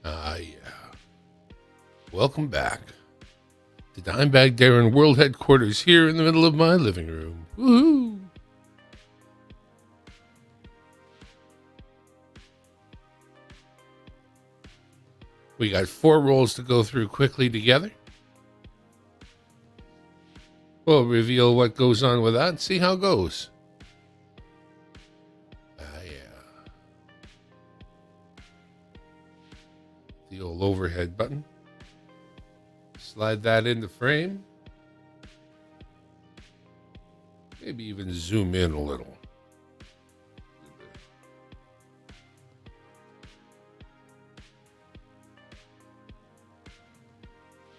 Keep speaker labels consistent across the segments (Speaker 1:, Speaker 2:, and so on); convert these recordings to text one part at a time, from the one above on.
Speaker 1: Yeah. Welcome back to Dimebag Darren World Headquarters here in the middle of my living room. Woohoo! We got 4 rolls to go through quickly together. We'll reveal what goes on with that and see how it goes. Yeah. The old overhead button. Slide that into frame. Maybe even zoom in a little.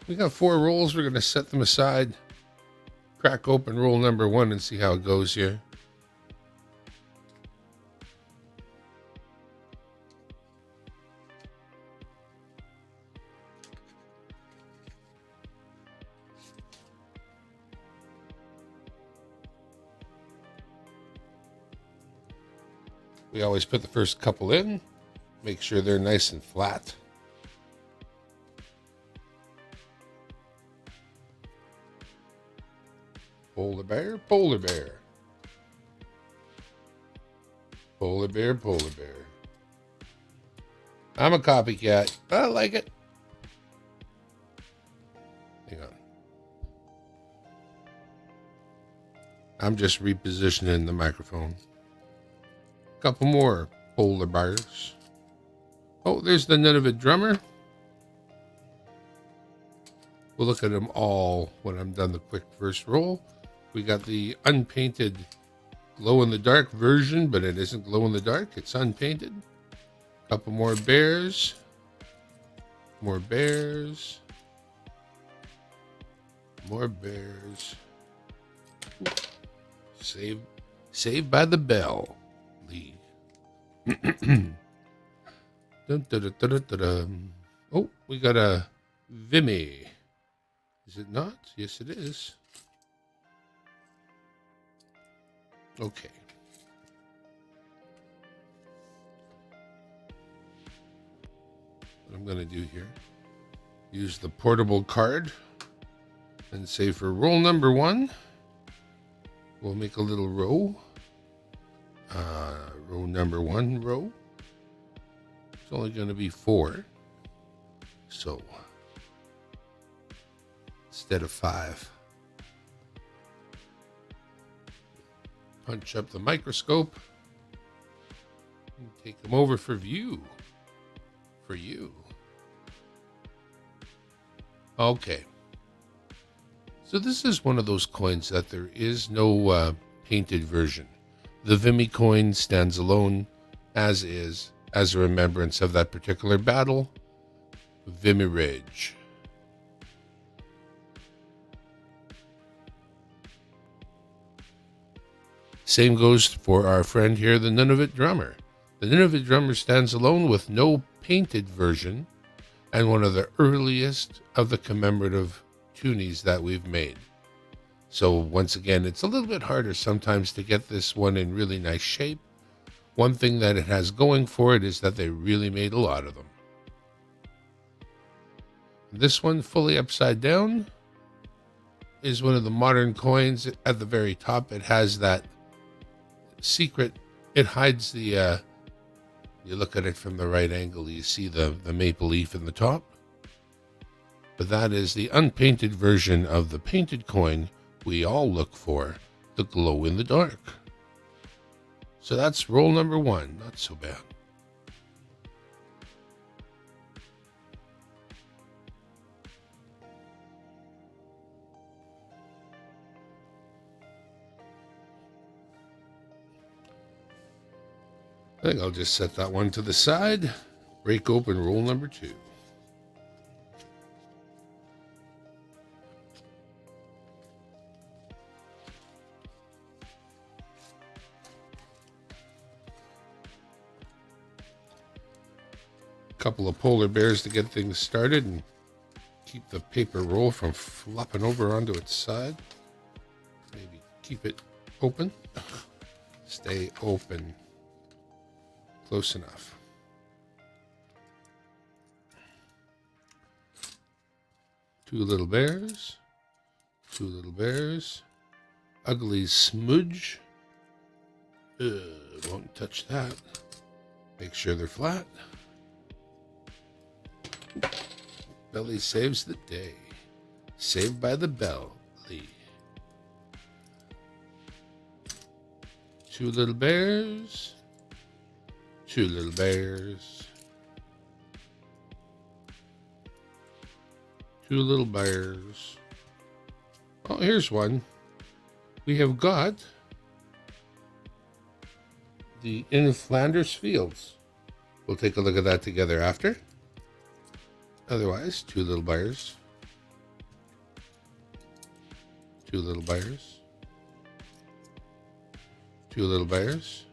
Speaker 1: We got 4 rolls. We're going to set them aside. Crack open roll number 1 and see how it goes here. We always put the first couple in. Make sure they're nice and flat. Polar bear, polar bear. Polar bear, polar bear. I'm a copycat, but I like it. Hang on. I'm just repositioning the microphone. Couple more polar bears. Oh, there's the Nunavut drummer. We'll look at them all when I'm done the quick first roll. We got the unpainted glow-in-the-dark version, but it isn't glow-in-the-dark. It's unpainted. Couple more bears. More bears. More bears. Saved by the Bell League. Dun, dun, dun, dun, dun, dun. Oh, we got a Vimy. Is it not? Yes, it is. Okay. What I'm going to do here, use the portable card and say for roll number 1, we'll make a little row. Row number 1 row. It's only going to be 4. So instead of 5. Punch up the microscope and take them over for view. For you. Okay. So this is one of those coins that there is no painted version. The Vimy coin stands alone as is, as a remembrance of that particular battle, Vimy Ridge. Same goes for our friend here, the Nunavut drummer. The Nunavut drummer stands alone with no painted version and one of the earliest of the commemorative toonies that we've made. So once again, it's a little bit harder sometimes to get this one in really nice shape. One thing that it has going for it is that they really made a lot of them. This one, fully upside down, is one of the modern coins. At the very top, it has that secret. It hides the you look at it from the right angle, you see the maple leaf in the top, but that is the unpainted version of the painted coin we all look for, the glow in the dark. So that's roll number 1. Not so bad. I think I'll just set that one to the side. Break open roll number 2. Couple of polar bears to get things started and keep the paper roll from flopping over onto its side. Maybe keep it open. Stay open. Close enough. Two little bears. Two little bears. Ugly smudge. Won't touch that. Make sure they're flat. Belly saves the day. Saved by the belly. Two little bears. Two little bears. Two little bears. Oh, here's one. We have got the In Flanders Fields. We'll take a look at that together after. Otherwise, two little bears. Two little bears. Two little bears.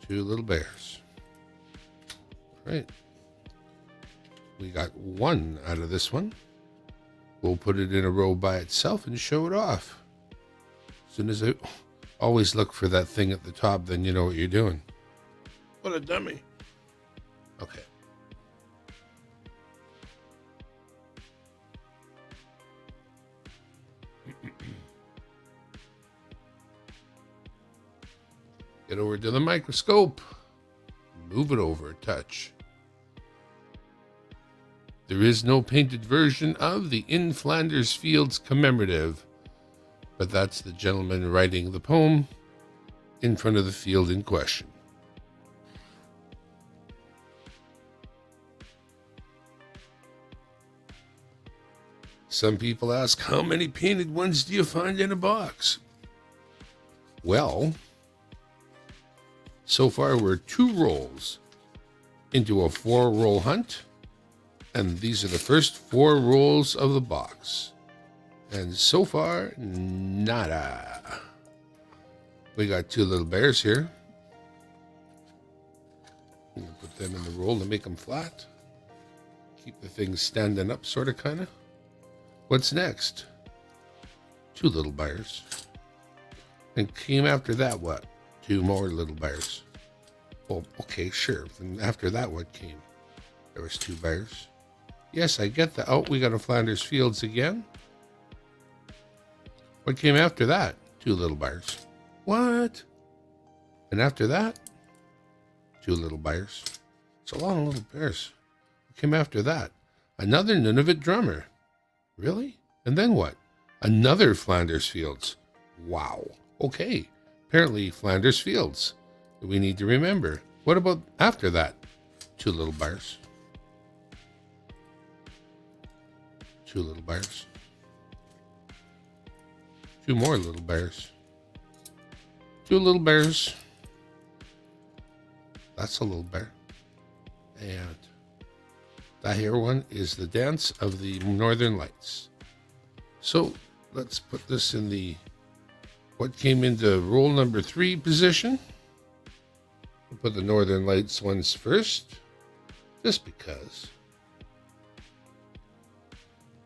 Speaker 1: Two little bears. All right. We got one out of this one. We'll put it in a row by itself and show it off. As soon as I always look for that thing at the top, then you know what you're doing. What a dummy. Okay. Get over to the microscope. Move it over a touch. There is no painted version of the In Flanders Fields commemorative, but that's the gentleman writing the poem in front of the field in question. Some people ask, how many painted ones do you find in a box? Well, so far we're 2 rolls into a 4-roll hunt, and these are the first 4 rolls of the box. And so far, nada. We got 2 little bears here. I'm gonna put them in the roll to make them flat. Keep the things standing up, sort of, kind of. What's next? 2 little bears. And came after that, what? 2 more little bears. Oh, okay, sure. And after that, what came? There was 2 bears. Yes, I get that. Oh, we got a Flanders Fields again. What came after that? 2 little bears. What? And after that? 2 little bears. It's a lot of little bears. What came after that? Another Nunavut drummer. Really? And then what? Another Flanders Fields. Wow. Okay. Apparently Flanders Fields. We need to remember. What about after that? 2 little bears. 2 little bears. 2 more little bears. 2 little bears. That's a little bear. And that here one is the Dance of the Northern Lights. So let's put this in the what came into roll number 3 position. We'll put the Northern Lights ones first, just because.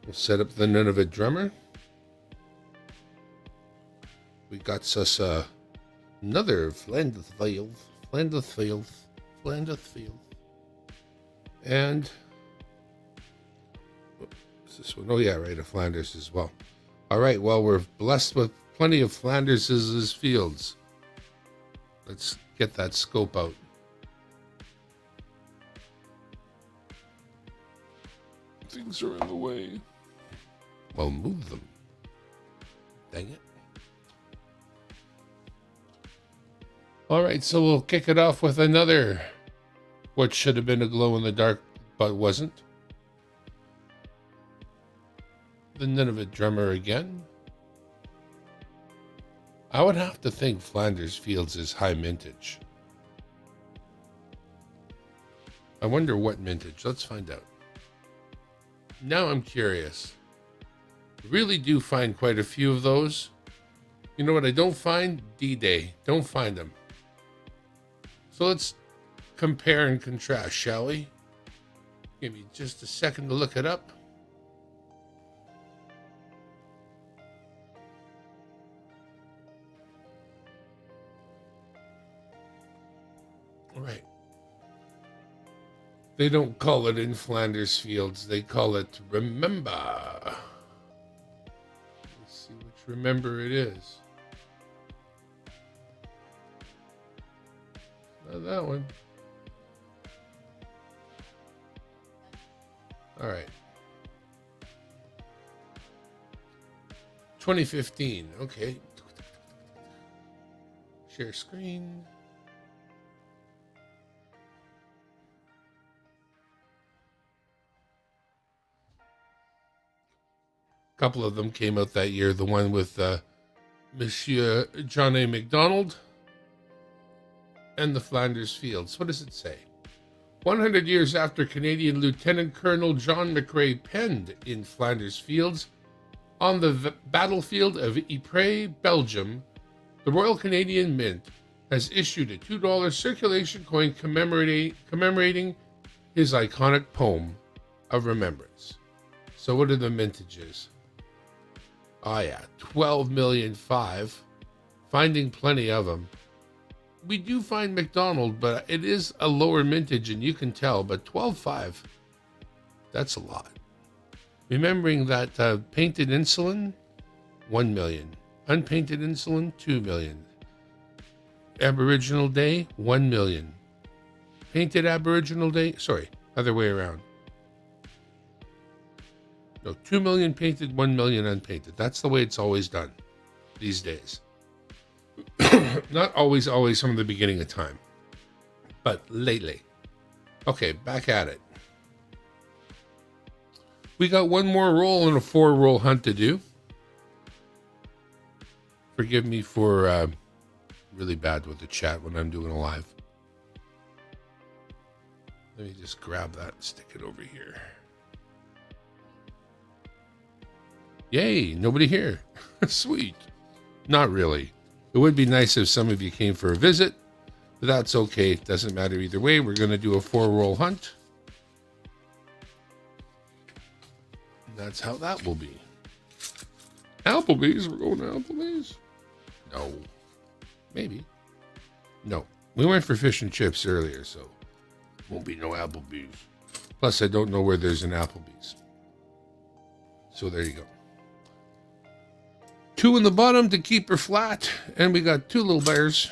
Speaker 1: We'll set up the Nunavut drummer. We got us another Flanders Field. And what's this one? Oh yeah, right, a Flanders as well. All right, well, we're blessed with plenty of Flanders' fields. Let's get that scope out. Things are in the way. Well, move them. Dang it. All right, so we'll kick it off with another what should have been a glow in the dark, but wasn't. The Nunavut drummer again. I would have to think Flanders Fields is high mintage. I wonder what mintage. Let's find out. Now I'm curious. Really do find quite a few of those. You know what I don't find? D-Day. Don't find them. So let's compare and contrast, shall we? Give me just a second to look it up. All right. They don't call it In Flanders Fields. They call it Remember. Let's see which Remember it is. Not that one. All right. 2015. Okay. Share screen. A couple of them came out that year. The one with Monsieur John A. MacDonald and the Flanders Fields. What does it say? 100 years after Canadian Lieutenant Colonel John McCrae penned In Flanders Fields on the battlefield of Ypres, Belgium, the Royal Canadian Mint has issued a $2 circulation coin commemorating his iconic poem of remembrance. So what are the mintages? Oh yeah, 12,000,005. Finding plenty of them. We do find McDonald, but it is a lower mintage, and you can tell. But 12.5, that's a lot. Remembering that painted insulin, 1 million. Unpainted insulin, 2 million. Aboriginal Day, 1 million. Painted Aboriginal Day, sorry, other way around. No, 2 million painted, 1 million unpainted. That's the way it's always done these days. Not always from the beginning of time, but lately. Okay, back at it. We got one more roll and a 4-roll hunt to do. Forgive me for really bad with the chat when I'm doing a live. Let me just grab that and stick it over here. Yay, nobody here. Sweet. Not really. It would be nice if some of you came for a visit, but that's okay. It doesn't matter either way. We're going to do a 4-roll hunt. And that's how that will be. Applebee's? We're going to Applebee's? No. Maybe. No. We went for fish and chips earlier, so won't be no Applebee's. Plus, I don't know where there's an Applebee's. So there you go. 2 in the bottom to keep her flat. And we got 2 little bears.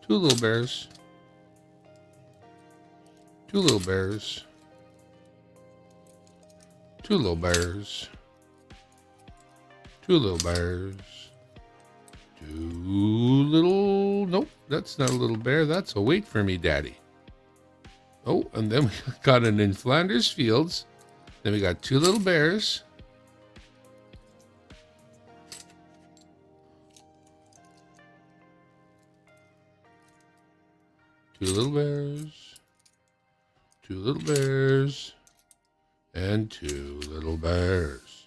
Speaker 1: 2 little bears. 2 little bears. 2 little bears. 2 little bears. 2 little... Nope, that's not a little bear. That's a wait for me, daddy. Oh, and then we got an In Flanders Fields. Then we got 2 little bears. Two little bears, 2 little bears, and 2 little bears.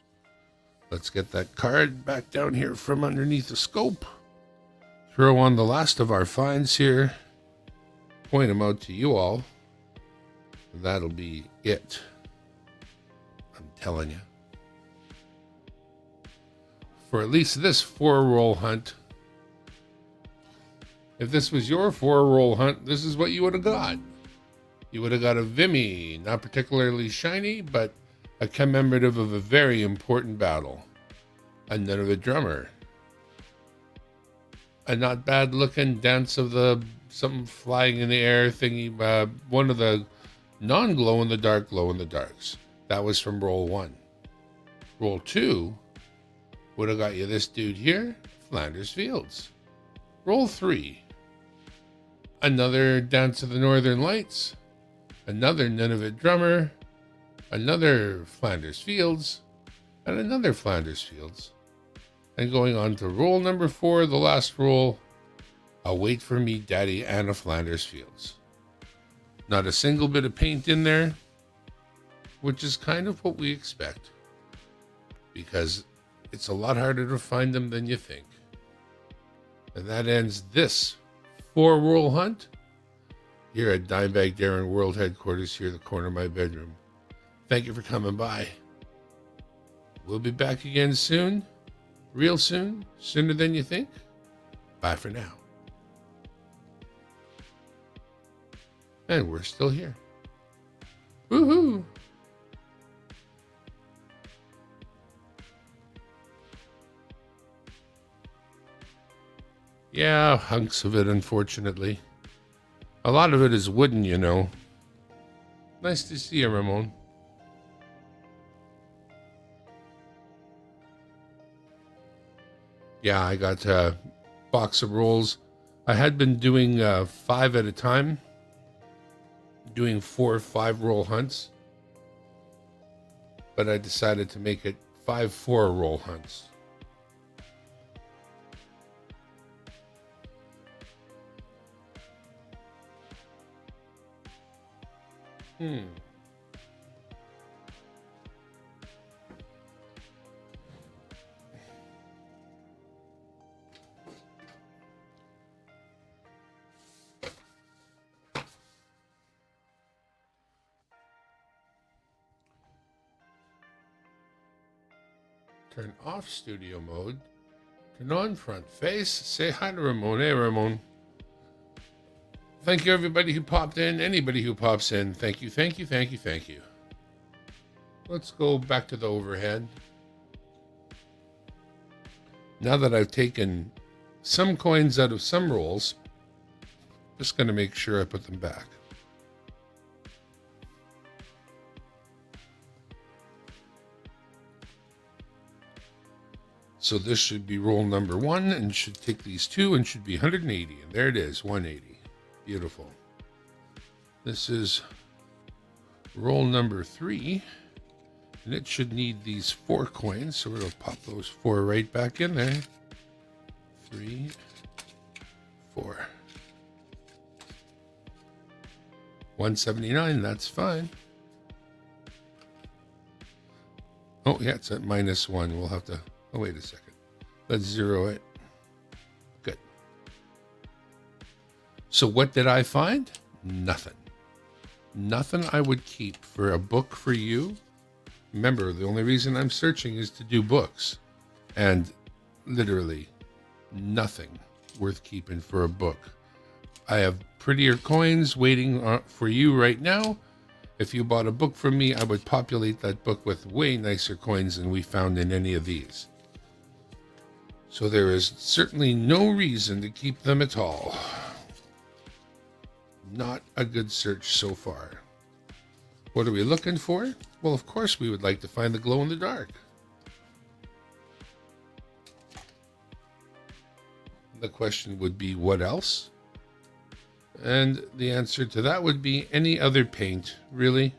Speaker 1: Let's get that card back down here from underneath the scope. Throw on the last of our finds here. Point them out to you all. And that'll be it. I'm telling you. For at least this 4-roll hunt. If this was your 4-roll hunt, this is what you would have got. You would have got a Vimy, not particularly shiny, but a commemorative of a very important battle. A Nunavut drummer. A not bad looking Dance of the something flying in the air thingy. One of the non-glow in the darks. That was from roll 1. Roll 2 would have got you this dude here, Flanders Fields. Roll 3. Another Dance of the Northern Lights, another Nunavut drummer, another Flanders Fields, and another Flanders Fields. And going on to roll number 4, the last roll, a Wait for Me Daddy and a Flanders Fields. Not a single bit of paint in there, which is kind of what we expect, because it's a lot harder to find them than you think. And that ends this 4-roll hunt here at Dimebag Darren World Headquarters here in the corner of my bedroom. Thank you for coming by. We'll be back again soon, real soon, sooner than you think. Bye for now. And we're still here. Woohoo! Yeah, hunks of it, unfortunately. A lot of it is wooden, you know. Nice to see you, Ramon. Yeah, I got a box of rolls. I had been doing 5 at a time, doing 4 5-roll hunts, but I decided to make it 5 4-roll hunts. Turn off studio mode. Turn on front face. Say hi to Ramon. Hey, Ramon. Thank you, everybody who popped in. Anybody who pops in, thank you, thank you, thank you, thank you. Let's go back to the overhead. Now that I've taken some coins out of some rolls, just going to make sure I put them back. So this should be roll number 1 and should take these 2 and should be 180. And there it is, 180. Beautiful. This is roll number 3, and it should need these 4 coins, so we'll pop those 4 right back in there. 3, 4. 179, that's fine. Oh, yeah, it's at -1. We'll have to... Oh, wait a second. Let's zero it. Good. So what did I find? Nothing. Nothing I would keep for a book for you. Remember, the only reason I'm searching is to do books. And literally nothing worth keeping for a book. I have prettier coins waiting for you right now. If you bought a book from me, I would populate that book with way nicer coins than we found in any of these. So there is certainly no reason to keep them at all. Not a good search so far. What are we looking for? Well, of course we would like to find the glow in the dark. The question would be, what else? And the answer to that would be any other paint, really.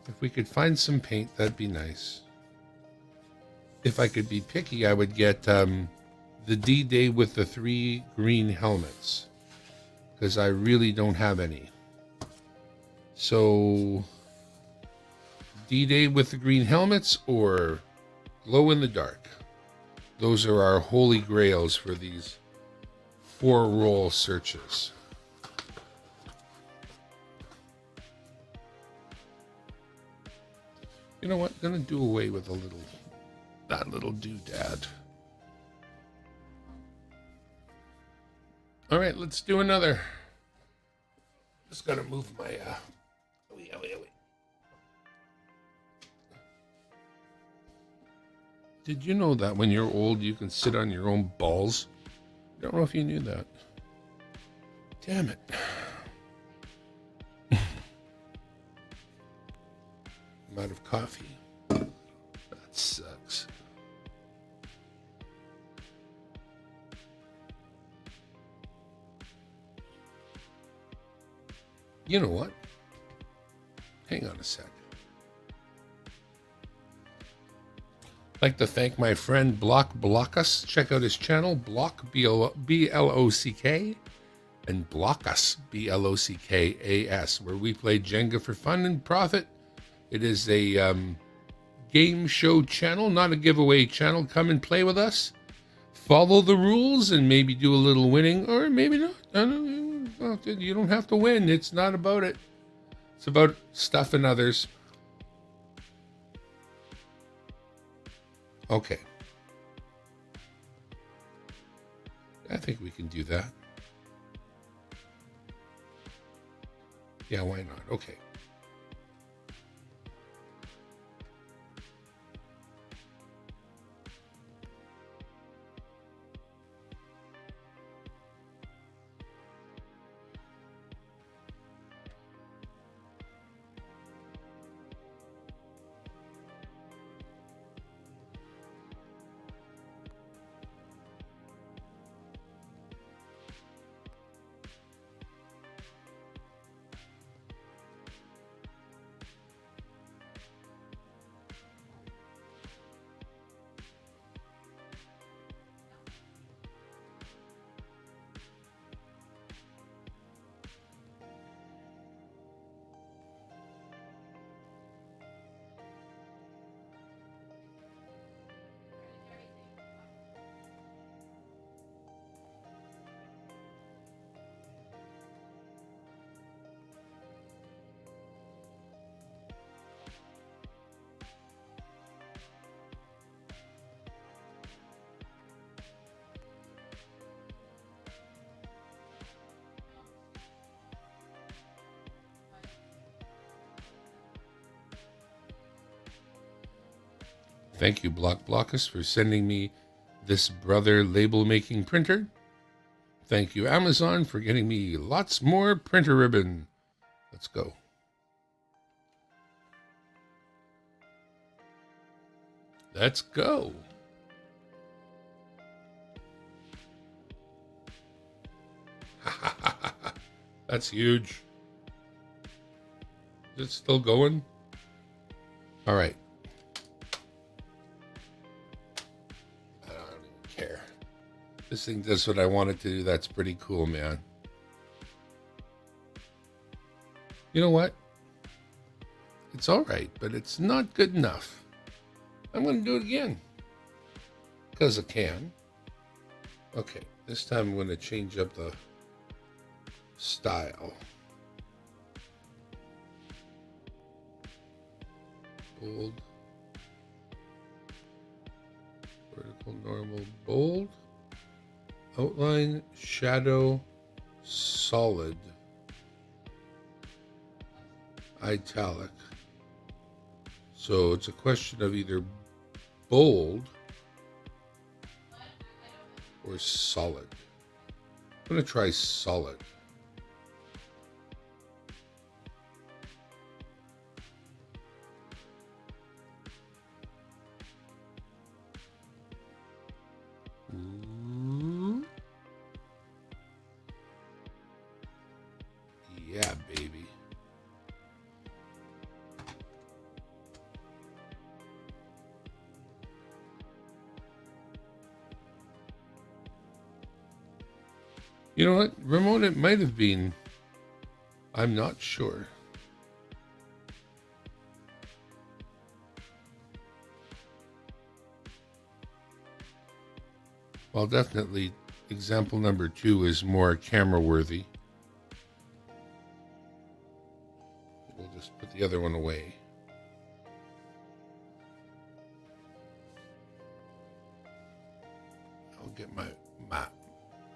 Speaker 1: If we could find some paint, that'd be nice. If I could be picky, I would get the D-Day with the 3 green helmets, because I really don't have any. So D-Day with the green helmets or glow in the dark. Those are our holy grails for these 4-roll searches. You know what? I'm gonna do away with that little doodad. All right, let's do another. Just gotta move my wait. Did you know that when you're old, you can sit on your own balls? I don't know if you knew that. Damn it. I'm out of coffee. That sucks. You know what? Hang on a sec. I'd like to thank my friend Block Blockus. Check out his channel, Block B-L-O-C-K, and Blockus B-L-O-C-K-A-S, where we play Jenga for fun and profit. It is a game show channel, not a giveaway channel. Come and play with us. Follow the rules and maybe do a little winning, or maybe not. I don't know. You don't have to win. It's not about it. It's about stuffing others. Okay. I think we can do that. Yeah, why not? Okay. Thank you, Blockus, for sending me this Brother label making printer. Thank you, Amazon, for getting me lots more printer ribbon. Let's go. Let's go. That's huge. Is it still going? All right. I don't even care. This thing does what I want it to do. That's pretty cool, man. You know what? It's all right, but it's not good enough. I'm going to do it again. Because I can. Okay, this time I'm going to change up the style. Bold. Vertical, normal, bold. Outline, shadow, solid. Italic. So it's a question of either bold or solid. I'm going to try solid. Yeah, baby. You know what, Ramon, it might have been. I'm not sure. Well, definitely example number 2 is more camera worthy. We'll just put the other one away. I'll get my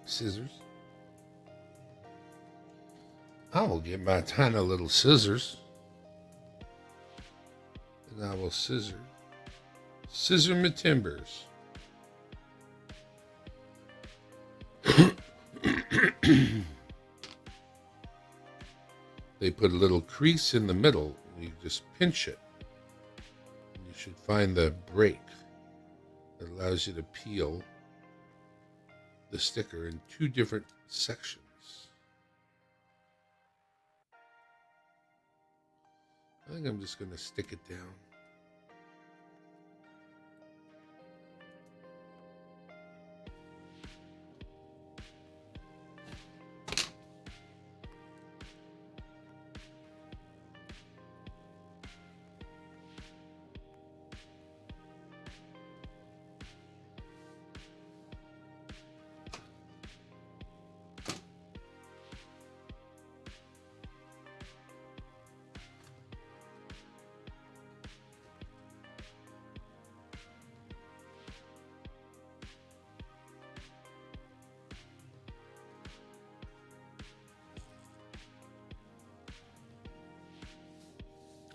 Speaker 1: scissors. I will get my tiny little scissors. And I will scissor my timbers. They put a little crease in the middle. You just pinch it. And you should find the break that allows you to peel the sticker in 2 different sections. I think I'm just going to stick it down.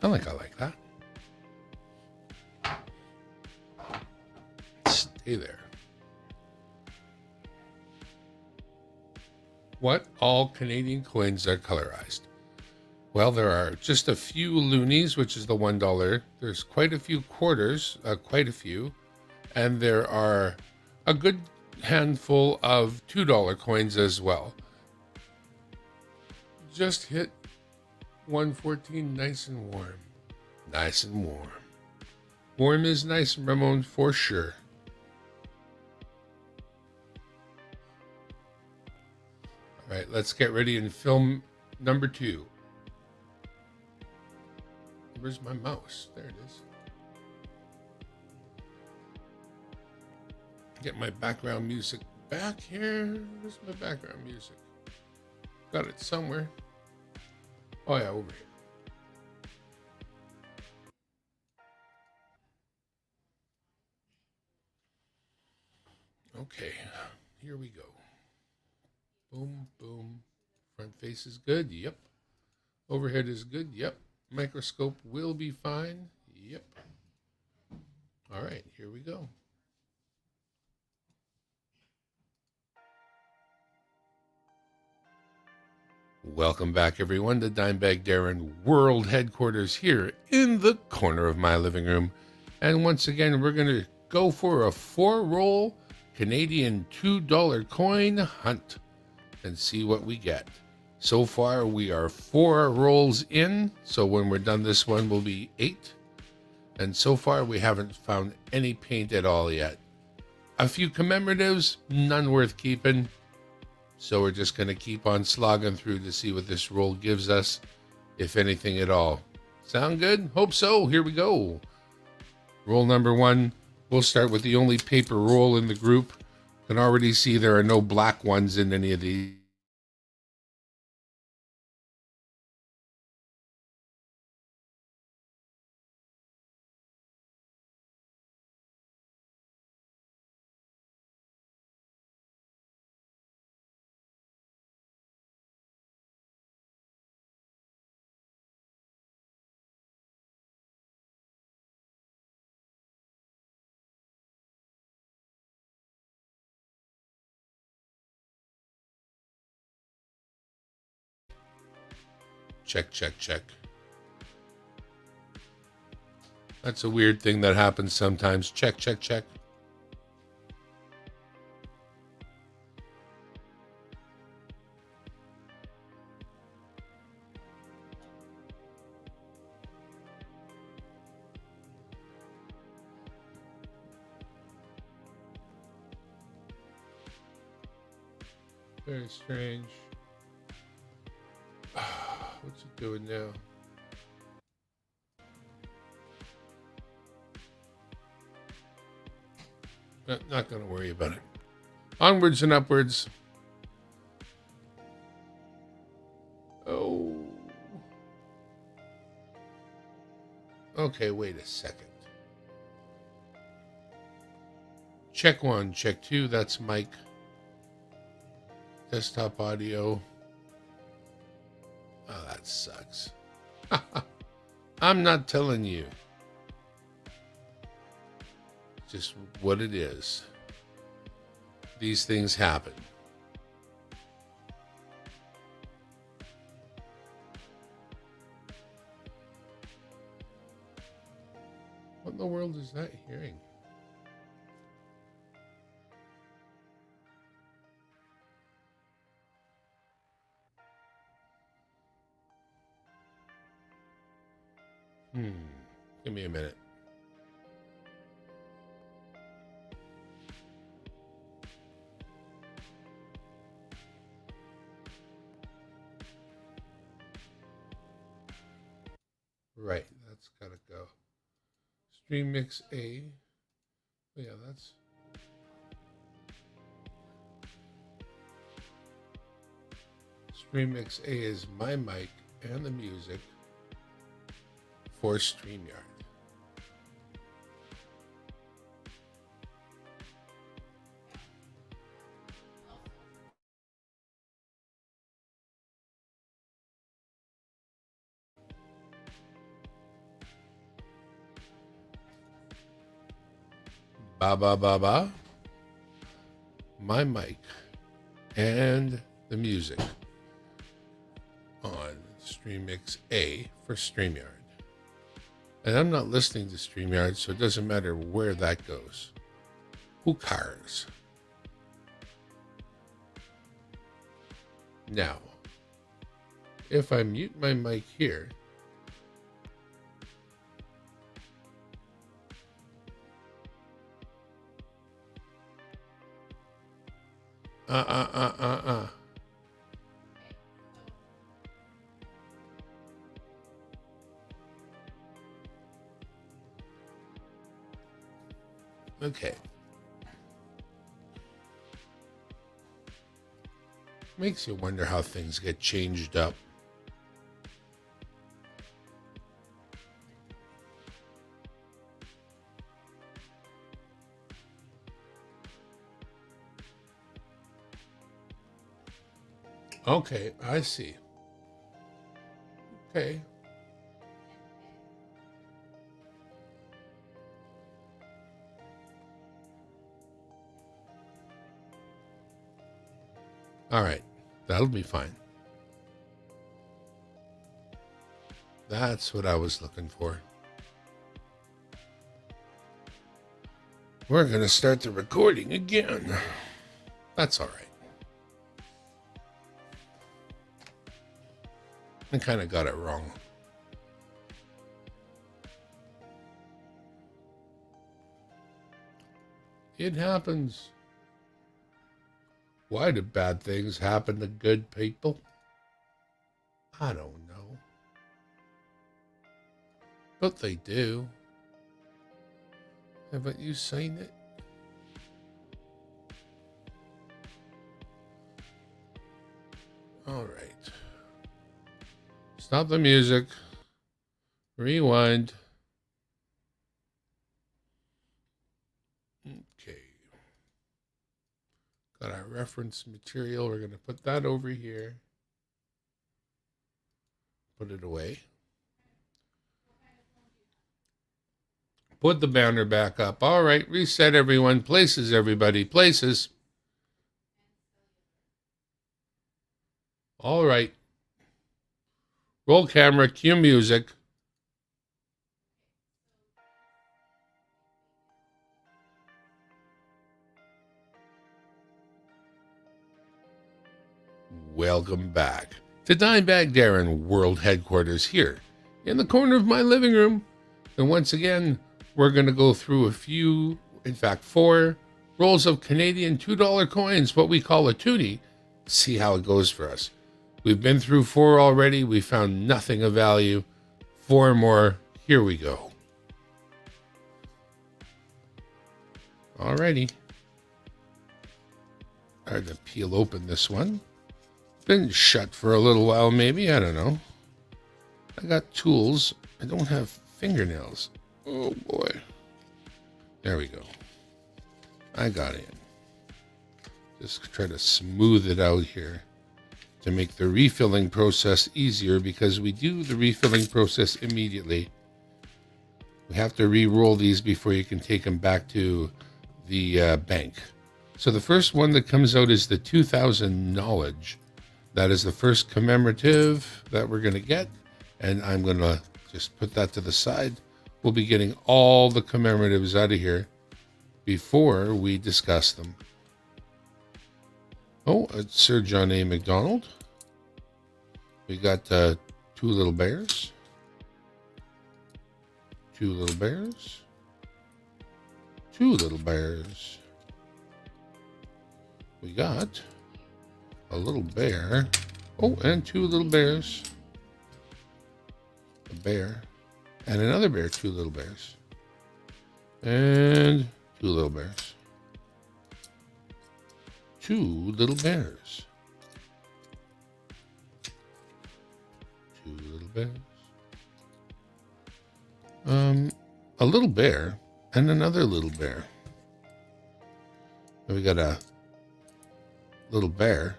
Speaker 1: I like that. Stay there. What all Canadian coins are colorized? Well, there are just a few loonies, which is the $1. There's quite a few quarters, quite a few. And there are a good handful of $2 coins as well. Just hit 114 nice and warm. Nice and warm. Warm is nice, Ramon, for sure. All right, let's get ready and film number 2. Where's my mouse? There it is. Get my background music back here. Where's my background music? Got it somewhere. Oh yeah, over here. Okay, here we go. Boom, boom. Front face is good. Yep. Overhead is good. Yep. Microscope will be fine. Yep. All right, here we go. Welcome back, everyone, to Dimebag Darren World Headquarters here in the corner of my living room. And once again, we're going to go for a 4-roll Canadian $2 coin hunt and see what we get. So far, we are 4 rolls in. So when we're done this one, will be 8. And so far, we haven't found any paint at all yet. A few commemoratives, none worth keeping. So we're just going to keep on slogging through to see what this roll gives us, if anything at all. Sound good? Hope so. Here we go. Roll number 1. We'll start with the only paper roll in the group. Can already see there are no black ones in any of these. Check, check, check. That's a weird thing that happens sometimes. Check, check, check. Very strange. What's it doing now? Not going to worry about it. Onwards and upwards. Oh. Okay, wait a second. Check 1, check 2. That's mic. Desktop audio. Oh, that sucks. I'm not telling you. Just what it is. These things happen. What in the world is that hearing? Give me a minute. Right, that's gotta go. Stream Mix A. Oh, yeah, that's. Stream Mix A is my mic and the music for StreamYard. Ba ba ba ba. My mic and the music on StreamMix A for StreamYard. And I'm not listening to StreamYard, so it doesn't matter where that goes. Who cares? Now, if I mute my mic here, Okay. Makes you wonder how things get changed up. Okay, I see. Okay. All right. That'll be fine. That's what I was looking for. We're going to start the recording again. That's all right. I kind of got it wrong. It happens. Why do bad things happen to good people? I don't know. But they do. Haven't you seen it? All right. Stop the music. Rewind. Okay. Got our reference material. We're going to put that over here. Put it away. Put the banner back up. All right. Reset everyone. Places, everybody. Places. All right. Roll camera. Cue music. Welcome back to Dimebag Darren World Headquarters here in the corner of my living room. And once again, we're going to go through a few, in fact, 4 rolls of Canadian $2 coins, what we call a toonie, see how it goes for us. We've been through 4 already. We found nothing of value. 4 more. Here we go. Alrighty. Hard to peel open this one. Been shut for a little while, maybe. I don't know. I got tools. I don't have fingernails. Oh boy. There we go. I got in. Just try to smooth it out here to make the refilling process easier, because we do the refilling process immediately. We have to re-roll these before you can take them back to the bank. So the first one that comes out is the 2000 knowledge. That is the first commemorative that we're going to get, and I'm going to just put that to the side. We'll be getting all the commemoratives out of here before we discuss them. Oh, it's Sir John A. MacDonald. We got 2 little bears. 2 little bears. 2 little bears. We got a little bear. Oh, and 2 little bears. A bear. And another bear. 2 little bears. And 2 little bears. 2 little bears. 2 little bears. A little bear and another little bear. And we got a little bear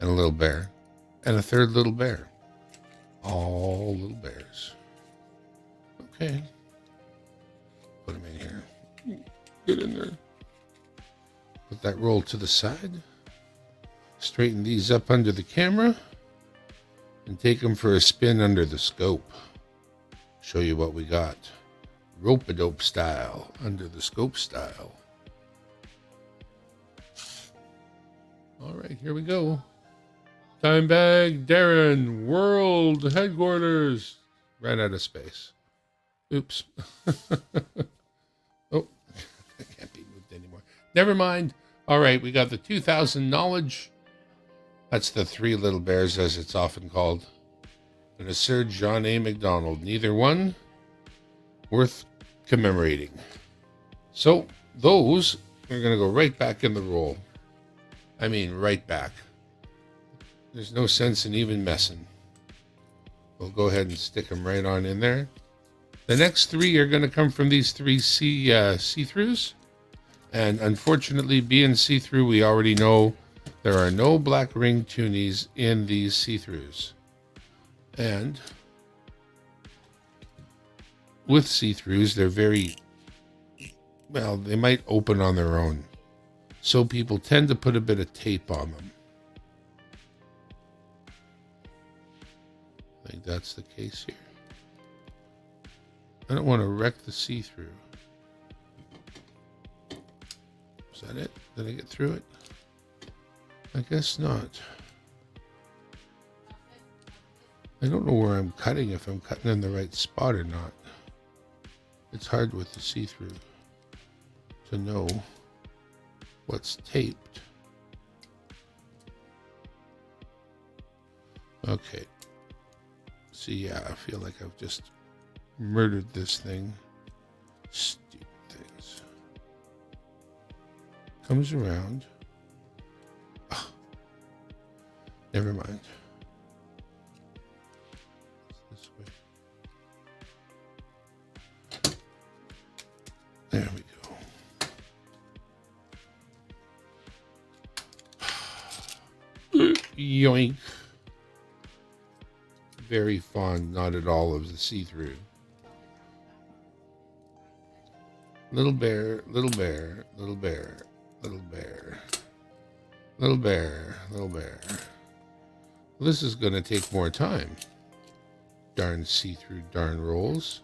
Speaker 1: and a little bear and a third little bear. All little bears. Okay. Put them in here. Get in there. Put that roll to the side. Straighten these up under the camera. And take them for a spin under the scope. Show you what we got. Rope-a-dope style. Under the scope style. All right, here we go. Time bag, Darren, world headquarters. Ran out of space. Oops. Oh, I can't be moved anymore. Never mind. All right, we got the 2000 knowledge. That's the Three Little Bears, as it's often called. And a Sir John A. MacDonald. Neither one worth commemorating. So those are going to go right back in the roll. I mean, right back. There's no sense in even messing. We'll go ahead and stick them right on in there. The next three are going to come from these three see-throughs. And unfortunately, being see-through, we already know there are no black ring toonies in these see-throughs. And with see-throughs, they're very, well, they might open on their own. So people tend to put a bit of tape on them. I think that's the case here. I don't want to wreck the see-through. Is that it? Did I get through it? I guess not. I don't know where I'm cutting, if I'm cutting in the right spot or not. It's hard with the see-through to know what's taped. Okay. See, yeah, I feel like I've just murdered this thing. Stupid things. Comes around. Oh, never mind. It's this way. There we go. Yoink. Very fond, not at all, of the see-through. Little bear, little bear, little bear, little bear, little bear, little bear. Well, this is going to take more time. Darn see-through darn rolls.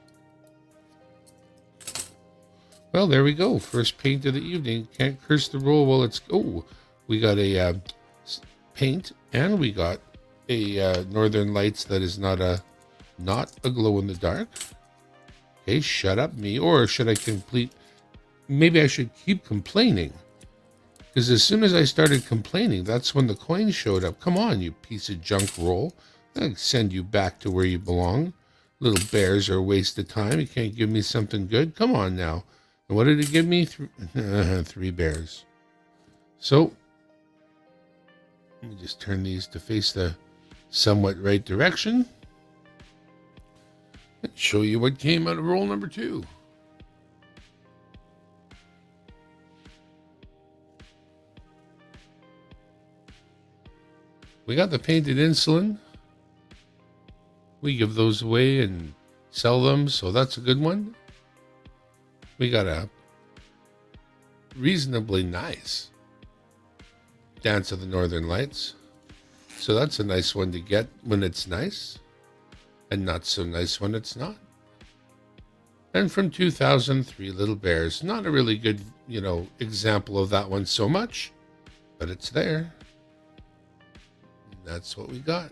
Speaker 1: Well, there we go. First paint of the evening. Can't curse the roll while it's... Oh, we got a paint, and we got a Northern Lights that is not a glow-in-the-dark. Okay, shut up, me. Or should I complete... Maybe I should keep complaining. Because as soon as I started complaining, that's when the coin showed up. Come on, you piece of junk roll. I'll send you back to where you belong. Little bears are a waste of time. You can't give me something good. Come on now. And what did it give me? Three bears. So, let me just turn these to face the somewhat right direction. And show you what came out of roll number 2. We got the painted insulin. We give those away and sell them, so that's a good one. We got a reasonably nice Dance of the Northern Lights. So that's a nice one to get when it's nice, and not so nice when it's not. And from 2000, Three Little Bears. Not a really good, example of that one so much, but it's there. That's what we got.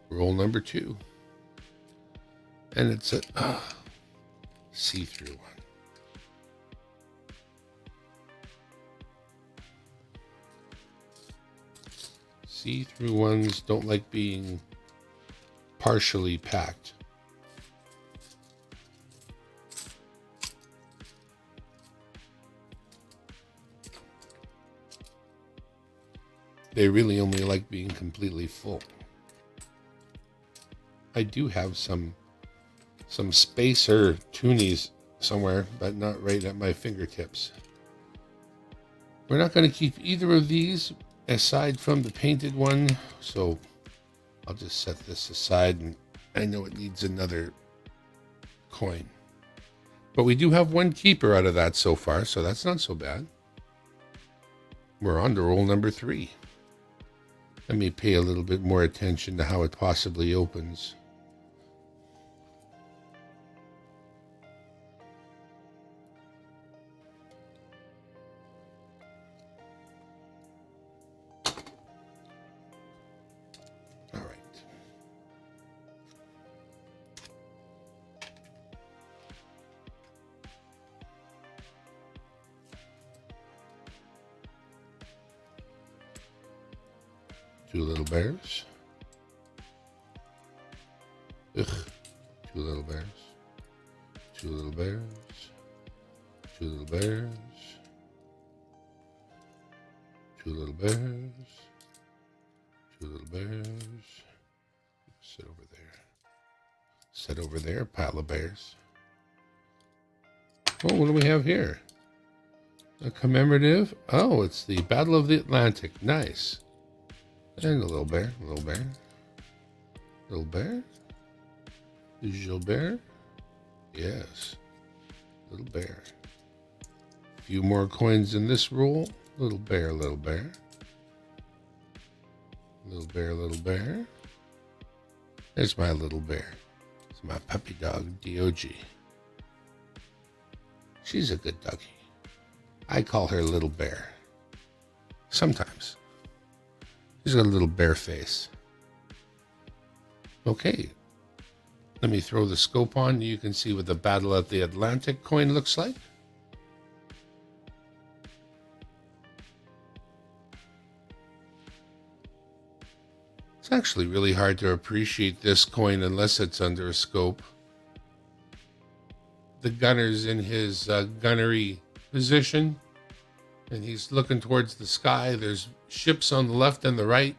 Speaker 1: Roll number 2. And it's a see-through one. See-through ones don't like being partially packed. They really only like being completely full. I do have some spacer toonies somewhere, but not right at my fingertips. We're not going to keep either of these aside from the painted one, so I'll just set this aside, and I know it needs another coin. But we do have one keeper out of that so far, so that's not so bad. We're on to roll number 3. Let me pay a little bit more attention to how it possibly opens. All right. Two little bears. Ugh. Two little bears. Two little bears. Two little bears. Two little bears. Two little bears. Sit over there. Sit over there, pile of bears. Oh, what do we have here? A commemorative. Oh, it's the Battle of the Atlantic. Nice. And a little bear, little bear, little bear, Gilbert, yes, little bear. A few more coins in this roll, little bear, little bear, little bear, little bear. There's my little bear. It's my puppy dog, DOG. She's a good doggy. I call her Little Bear. Sometimes. She's got a little bear face. Okay. Let me throw the scope on. You can see what the Battle at the Atlantic coin looks like. It's actually really hard to appreciate this coin unless it's under a scope. The gunner's in his gunnery position, and he's looking towards the sky. There's ships on the left and the right,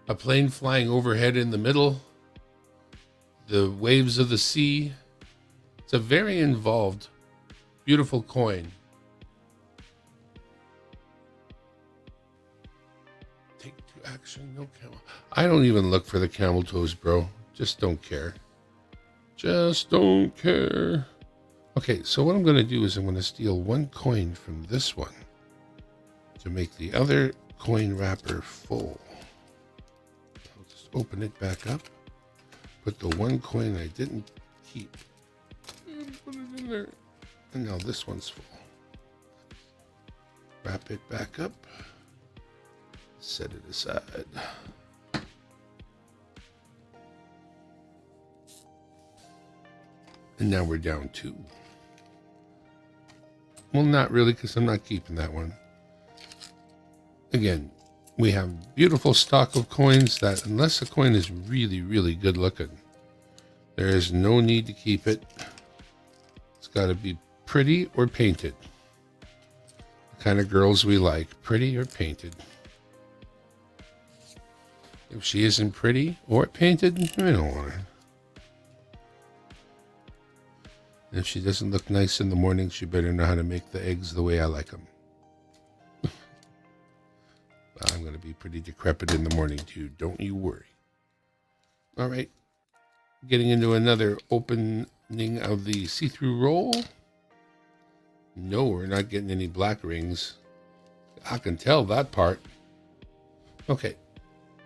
Speaker 1: a plane flying overhead in the middle, the waves of the sea. It's a very involved, beautiful coin. Take 2 action, no camel. I don't even look for the camel toes, bro. Just don't care. Just don't care. Okay, so what I'm going to do is I'm going to steal 1 coin from this one to make the other coin wrapper full. I'll just open it back up. Put the 1 coin I didn't keep. And put it in there. And now this one's full. Wrap it back up. Set it aside. And now we're down 2. Well, not really, because I'm not keeping that one. Again, we have beautiful stock of coins that, unless a coin is really, really good looking, there is no need to keep it. It's got to be pretty or painted. The kind of girls we like, pretty or painted. If she isn't pretty or painted, we don't want her. If she doesn't look nice in the morning, she better know how to make the eggs the way I like them. I'm going to be pretty decrepit in the morning too. Don't you worry. All right. Getting into another opening of the see-through roll. No, we're not getting any black rings. I can tell that part. Okay.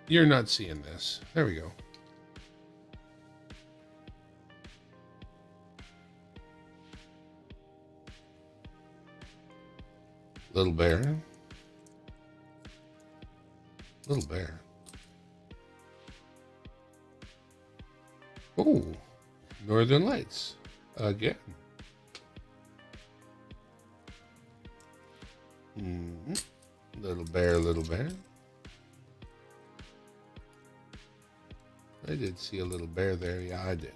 Speaker 1: You're not seeing this. There we go. Little bear. Little bear. Oh, Northern Lights again. Little bear, little bear. I did see a little bear there. Yeah, I did.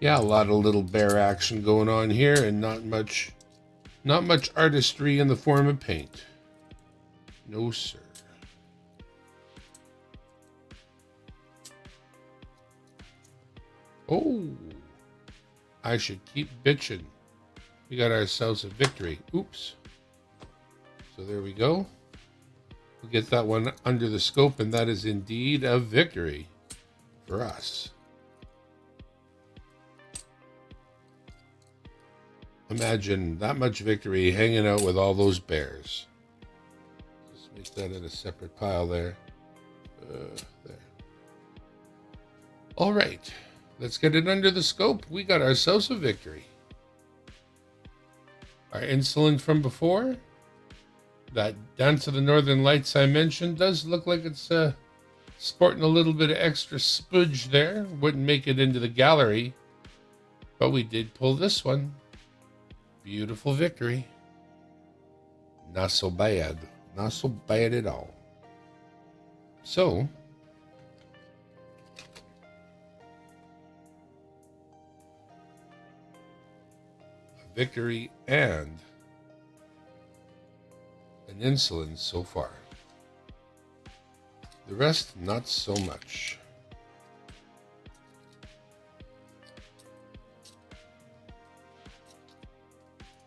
Speaker 1: Yeah, a lot of little bear action going on here, and not much artistry in the form of paint. No, sir. Oh, I should keep bitching. We got ourselves a victory. Oops. So there we go. We'll get that one under the scope, and that is indeed a victory for us. Imagine that much victory hanging out with all those bears. Just make that in a separate pile there. There. All right, let's get it under the scope. We got ourselves a victory. Our insolent from before, that Dance of the Northern Lights I mentioned, does look like it's sporting a little bit of extra spudge there. Wouldn't make it into the gallery, but we did pull this one. Beautiful victory. Not so bad. Not so bad at all. So, a victory and an insolence so far. The rest, not so much.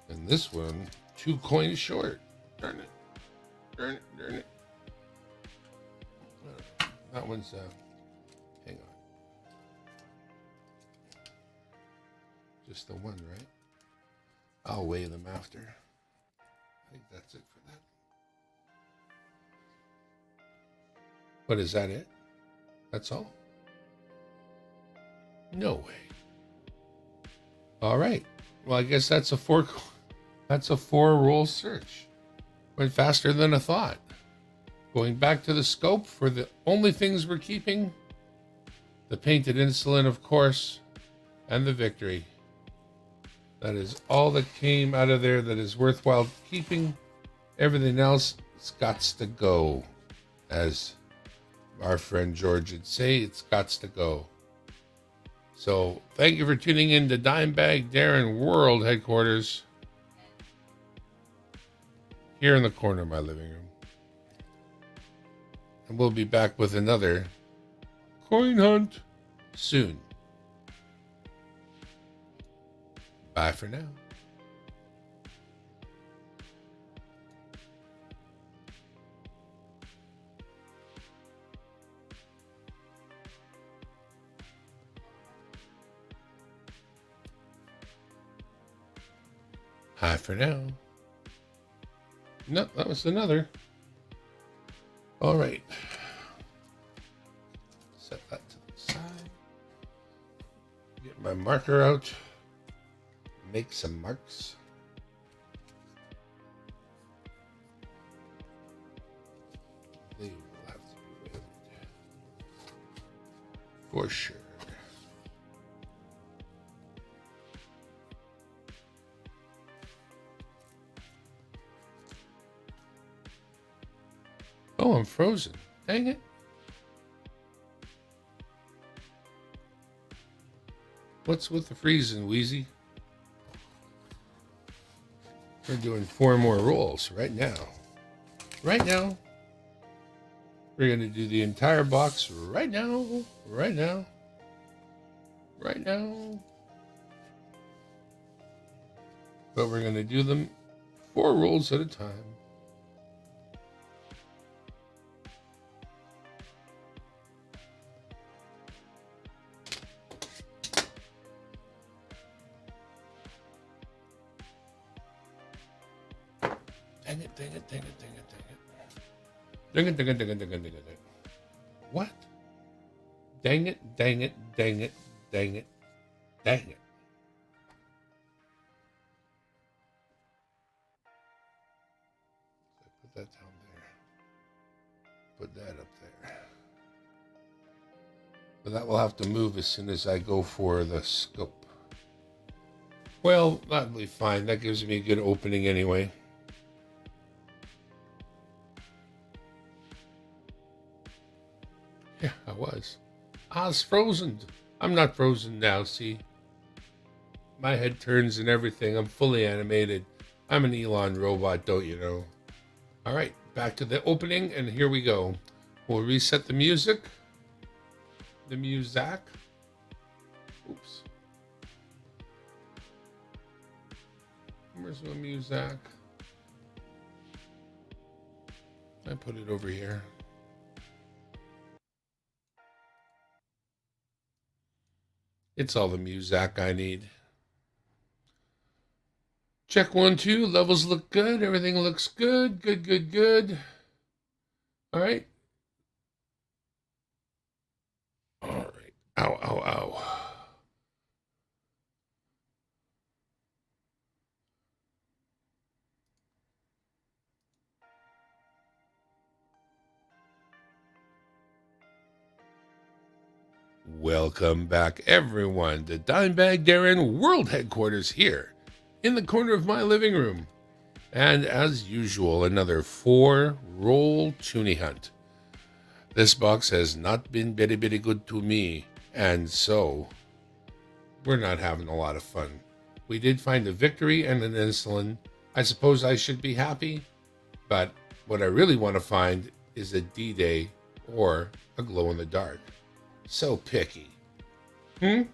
Speaker 1: And this one, 2 coins short. Darn it. Darn it. Darn it. That one's, hang on. Just the one, right? I'll weigh them after. I think that's it for that. What, is that it? That's all? No way. All right. Well, I guess that's a 4-roll search. Went faster than I thought. Going back to the scope for the only things we're keeping, the Painted Insolent, of course, and the victory. That is all that came out of there that is worthwhile keeping. Everything else has got to go. As our friend George would say, it's got to go. So thank you for tuning in to Dimebag Darren World Headquarters. Here in the corner of my living room. And we'll be back with another coin hunt soon. Bye for now. Hi for now. No, that was another. All right. Set that to the side. Get my marker out. Make some marks. They will have to be weighed. For sure. Oh, I'm frozen. Dang it. What's with the freezing, Wheezy? We're doing 4 more rolls right now. Right now. We're going to do the entire box right now. Right now. Right now. But we're going to do them 4 rolls at a time. Dang it, dang it, dang it, dang it, dang it. Dang it, dang it, dang it, dang it, dang it. What? Dang it, dang it, dang it, dang it, dang it. Put that down there. Put that up there. But that will have to move as soon as I go for the scope. Well, that'll be fine. That gives me a good opening anyway. Yeah, I was. I was frozen. I'm not frozen now, see? My head turns and everything. I'm fully animated. I'm an Elon robot, don't you know? All right, back to the opening, and here we go. We'll reset the music. The Muzak. Oops. Where's the Muzak? I put it over here. It's all the Muzak I need. Check 1, 2. Levels look good. Everything looks good. Good. All right. All right. Ow. Welcome back, everyone, to Dimebag Darren World Headquarters here in the corner of my living room. And as usual, another 4-roll toonie hunt. This box has not been very good to me, and so we're not having a lot of fun. We did find a victory and an insulin. I suppose I should be happy, but what I really want to find is a D-Day or a glow-in-the-dark. So picky. I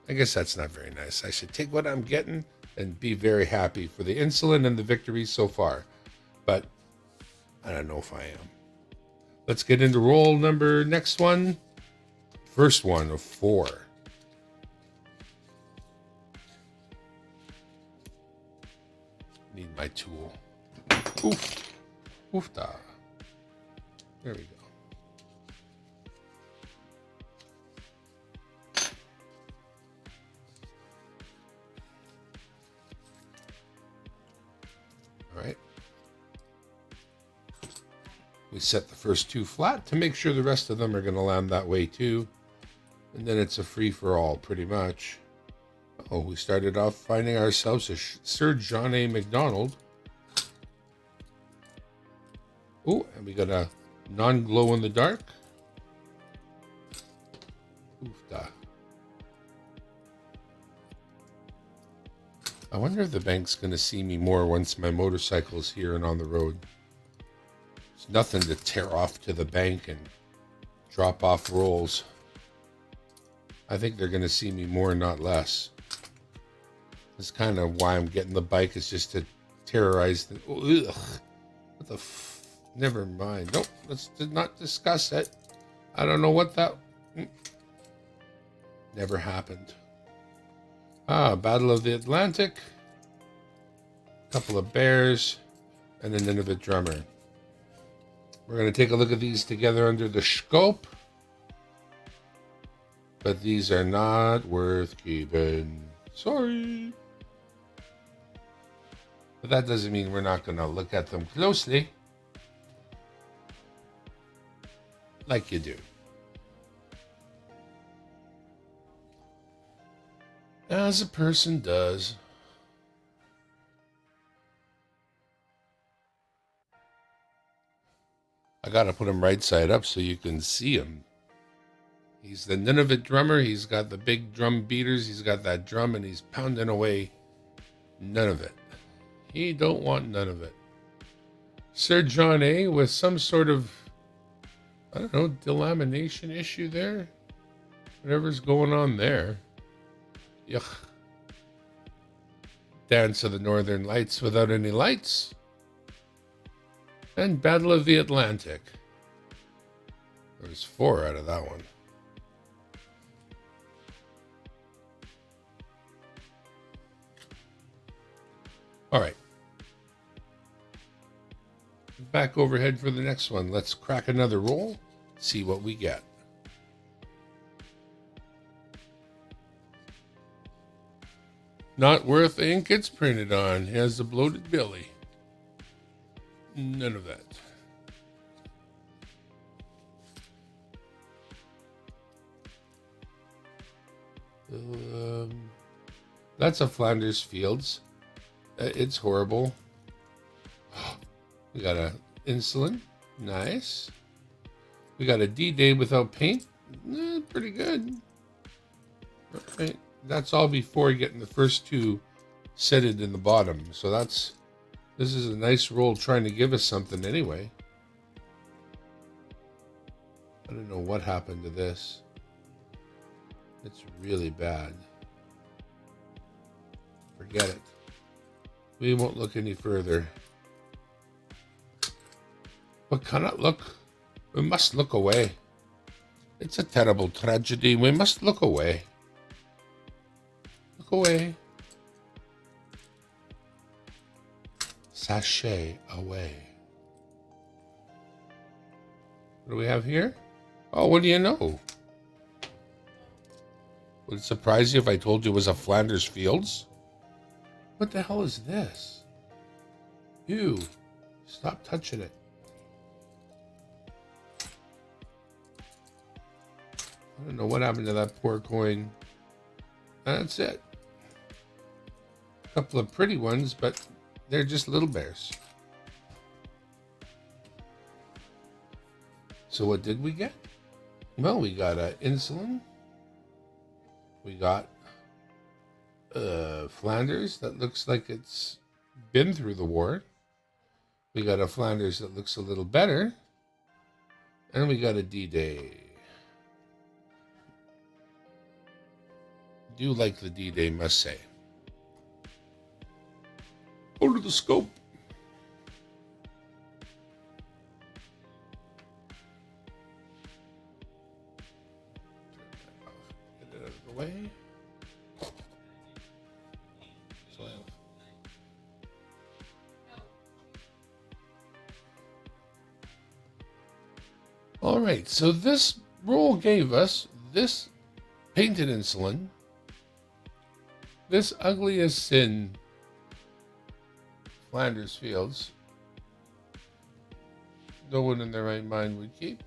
Speaker 1: guess that's not very nice. I should take what I'm getting and be very happy for the insulin and the victory so far. But I don't know if I am. Let's get into roll number next one. First one of 4. Need my tool. Oofta. There we go. All right. We set the first 2 flat to make sure the rest of them are going to land that way too. And then it's a free-for-all pretty much. Oh, we started off finding ourselves a Sir John A. MacDonald. Oh, and we got a non-glow-in-the-dark. Oofda. I wonder if the bank's going to see me more once my motorcycle's here and on the road. There's nothing to tear off to the bank and drop off rolls. I think they're going to see me more, not less. That's kind of why I'm getting the bike, is just to terrorize the... Ugh. What the Never mind. Nope, let's not discuss it. I don't know what that... Never happened. Battle of the Atlantic. Couple of bears. And an Nunavut drummer. We're going to take a look at these together under the scope. But these are not worth keeping. Sorry. But that doesn't mean we're not going to look at them closely. Like you do. As a person does. I gotta put him right side up so you can see him. He's the Nunavut drummer. He's got the big drum beaters. He's got that drum and he's pounding away. None of it. He don't want none of it. Sir John A. with some sort of, I don't know, delamination issue there. Whatever's going on there. Yuck. Dance of the Northern Lights without any lights. And Battle of the Atlantic. There's 4 out of that one. All right. Back overhead for the next one. Let's crack another roll. See what we get. Not worth ink it's printed on. Has a bloated belly. None of that. That's a Flanders Fields. It's horrible. We got a insulin. Nice. We got a D-Day without paint. Pretty good. All right. That's all before getting the first 2 setted in the bottom. So this is a nice roll trying to give us something anyway. I don't know what happened to this. It's really bad. Forget it. We won't look any further. but cannot look. We must look away. It's a terrible tragedy. We must look away. Look away. Sashay away. What do we have here? Oh, what do you know? Would it surprise you if I told you it was a Flanders Fields? What the hell is this? You, stop touching it. I don't know what happened to that poor coin. That's it. A couple of pretty ones, but they're just little bears. So what did we get? Well, we got insulin. We got Flanders that looks like it's been through the war. We got a Flanders that looks a little better. And we got a D-Day. Do like the D-Day, must say. Over the scope. Get it out of the way. All right, so this roll gave us this painted insulin, this ugly as sin Flanders Fields. No one in their right mind would keep.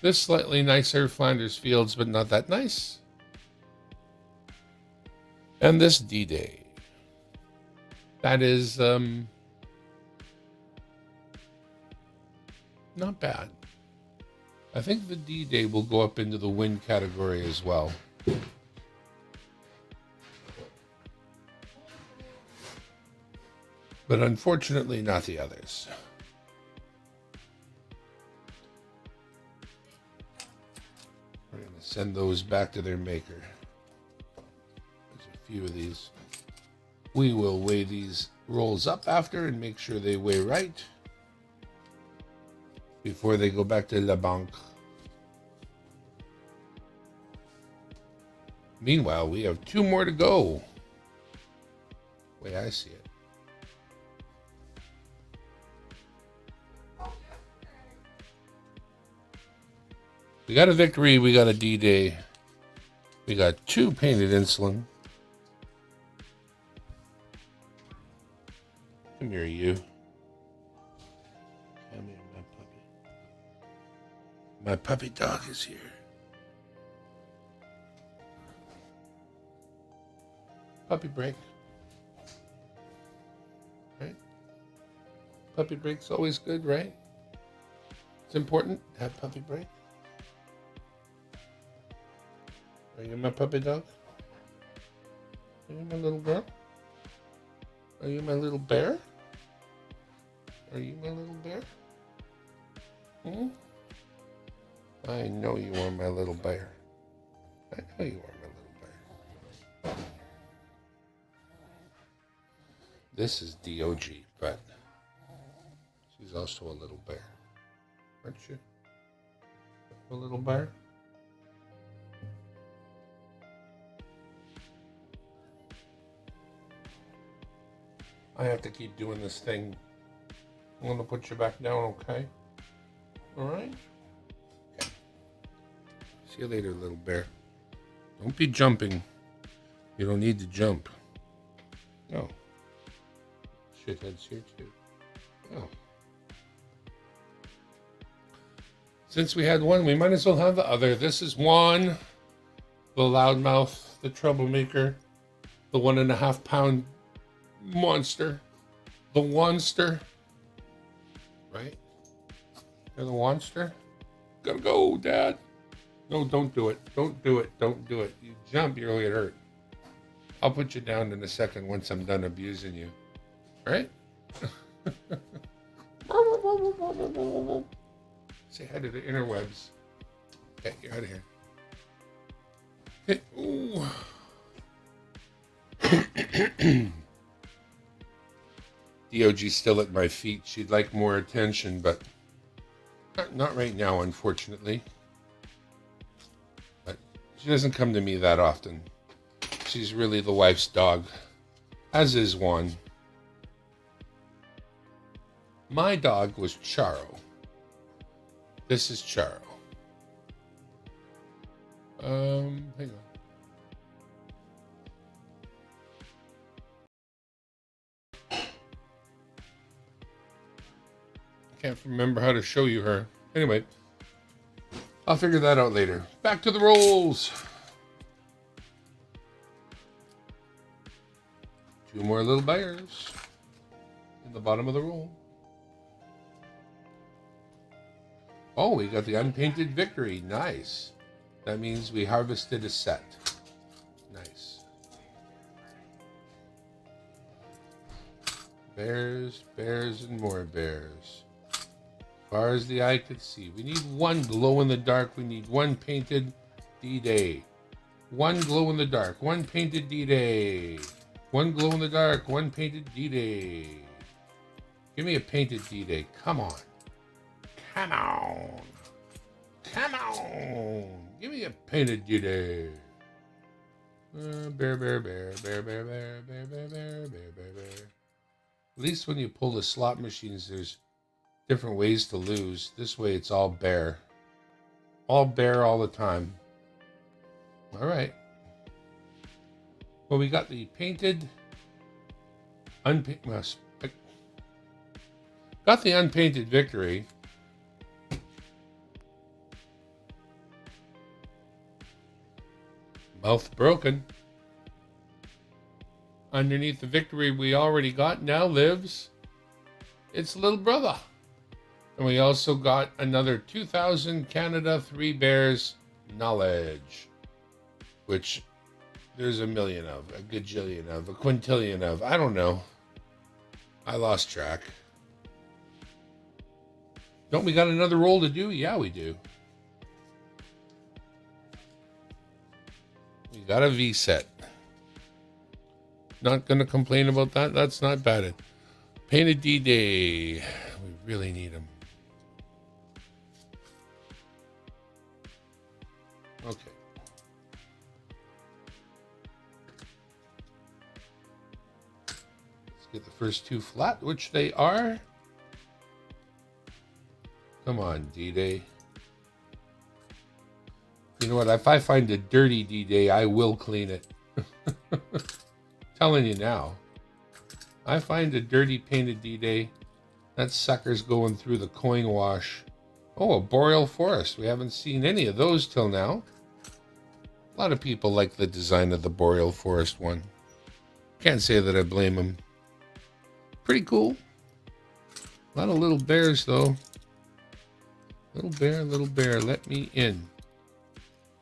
Speaker 1: This slightly nicer Flanders Fields, but not that nice. And this D-Day. That is not bad. I think the D-Day will go up into the win category as well. But unfortunately, not the others. We're going to send those back to their maker. There's a few of these. We will weigh these rolls up after and make sure they weigh right before they go back to La Banque. Meanwhile, we have 2 more to go. The way I see it. We got a victory, we got a D-Day. We got 2 painted insulin. Come here, you. Come here, my puppy. My puppy dog is here. Puppy break. Right? Puppy break's always good, right? It's important to have puppy break. Are you my puppy dog? Are you my little girl? Are you my little bear? Are you my little bear? I know you are my little bear. I know you are my little bear. This is DOG, but she's also a little bear. Aren't you? A little bear? I have to keep doing this thing. I'm going to put you back down, okay? All right? Okay. See you later, little bear. Don't be jumping. You don't need to jump. No. Shithead's here, too. Oh. Since we had one, we might as well have the other. This is Juan, the loudmouth, the troublemaker, the 1.5 pound monster, the Wanster, right? You're the Wanster. Gotta go, Dad. No, don't do it. Don't do it. Don't do it. You jump, you'll get hurt. I'll put you down in a second once I'm done abusing you. Right? Say hi to the interwebs. Okay, you're out of here. Okay. Ooh. DOG's still at my feet. She'd like more attention, but not right now, unfortunately. But she doesn't come to me that often. She's really the wife's dog, as is Juan. My dog was Charo. This is Charo. Hang on. Can't remember how to show you her. Anyway, I'll figure that out later. Back to the rolls. 2 more little bears in the bottom of the roll. Oh, we got the unpainted victory. Nice. That means we harvested a set. Nice. Bears, bears, and more bears. As far as the eye could see. We need 1 glow in the dark. We need 1 painted D-Day. 1 glow in the dark. 1 painted D-Day. 1 glow in the dark. 1 painted D-Day. Give me a painted D-Day. Come on. Come on. Come on. Give me a painted D-Day. Bear, bear, bear, bear, bear, bear, bear, bear, bear, bear, bear, bear. At least when you pull the slot machines, there's different ways to lose. This way it's all bear. All bear all the time. All right. Well, we got the painted, got the unpainted victory. Mouth broken. Underneath the victory we already got now lives its little brother. And we also got another 2,000 Canada 3 Bears knowledge, which there's a million of, a gajillion of, a quintillion of. I don't know. I lost track. Don't we got another roll to do? Yeah, we do. We got a V set. Not going to complain about that. That's not bad. Painted D-Day. We really need them. Okay. Let's get the first 2 flat, which they are. Come on, D-Day. You know what? If I find a dirty D-Day, I will clean it. Telling you now. I find a dirty painted D-Day. That sucker's going through the coin wash. Oh, a boreal forest. We haven't seen any of those till now. A lot of people like the design of the boreal forest one. Can't say that I blame them. Pretty cool. A lot of little bears, though. Little bear, let me in.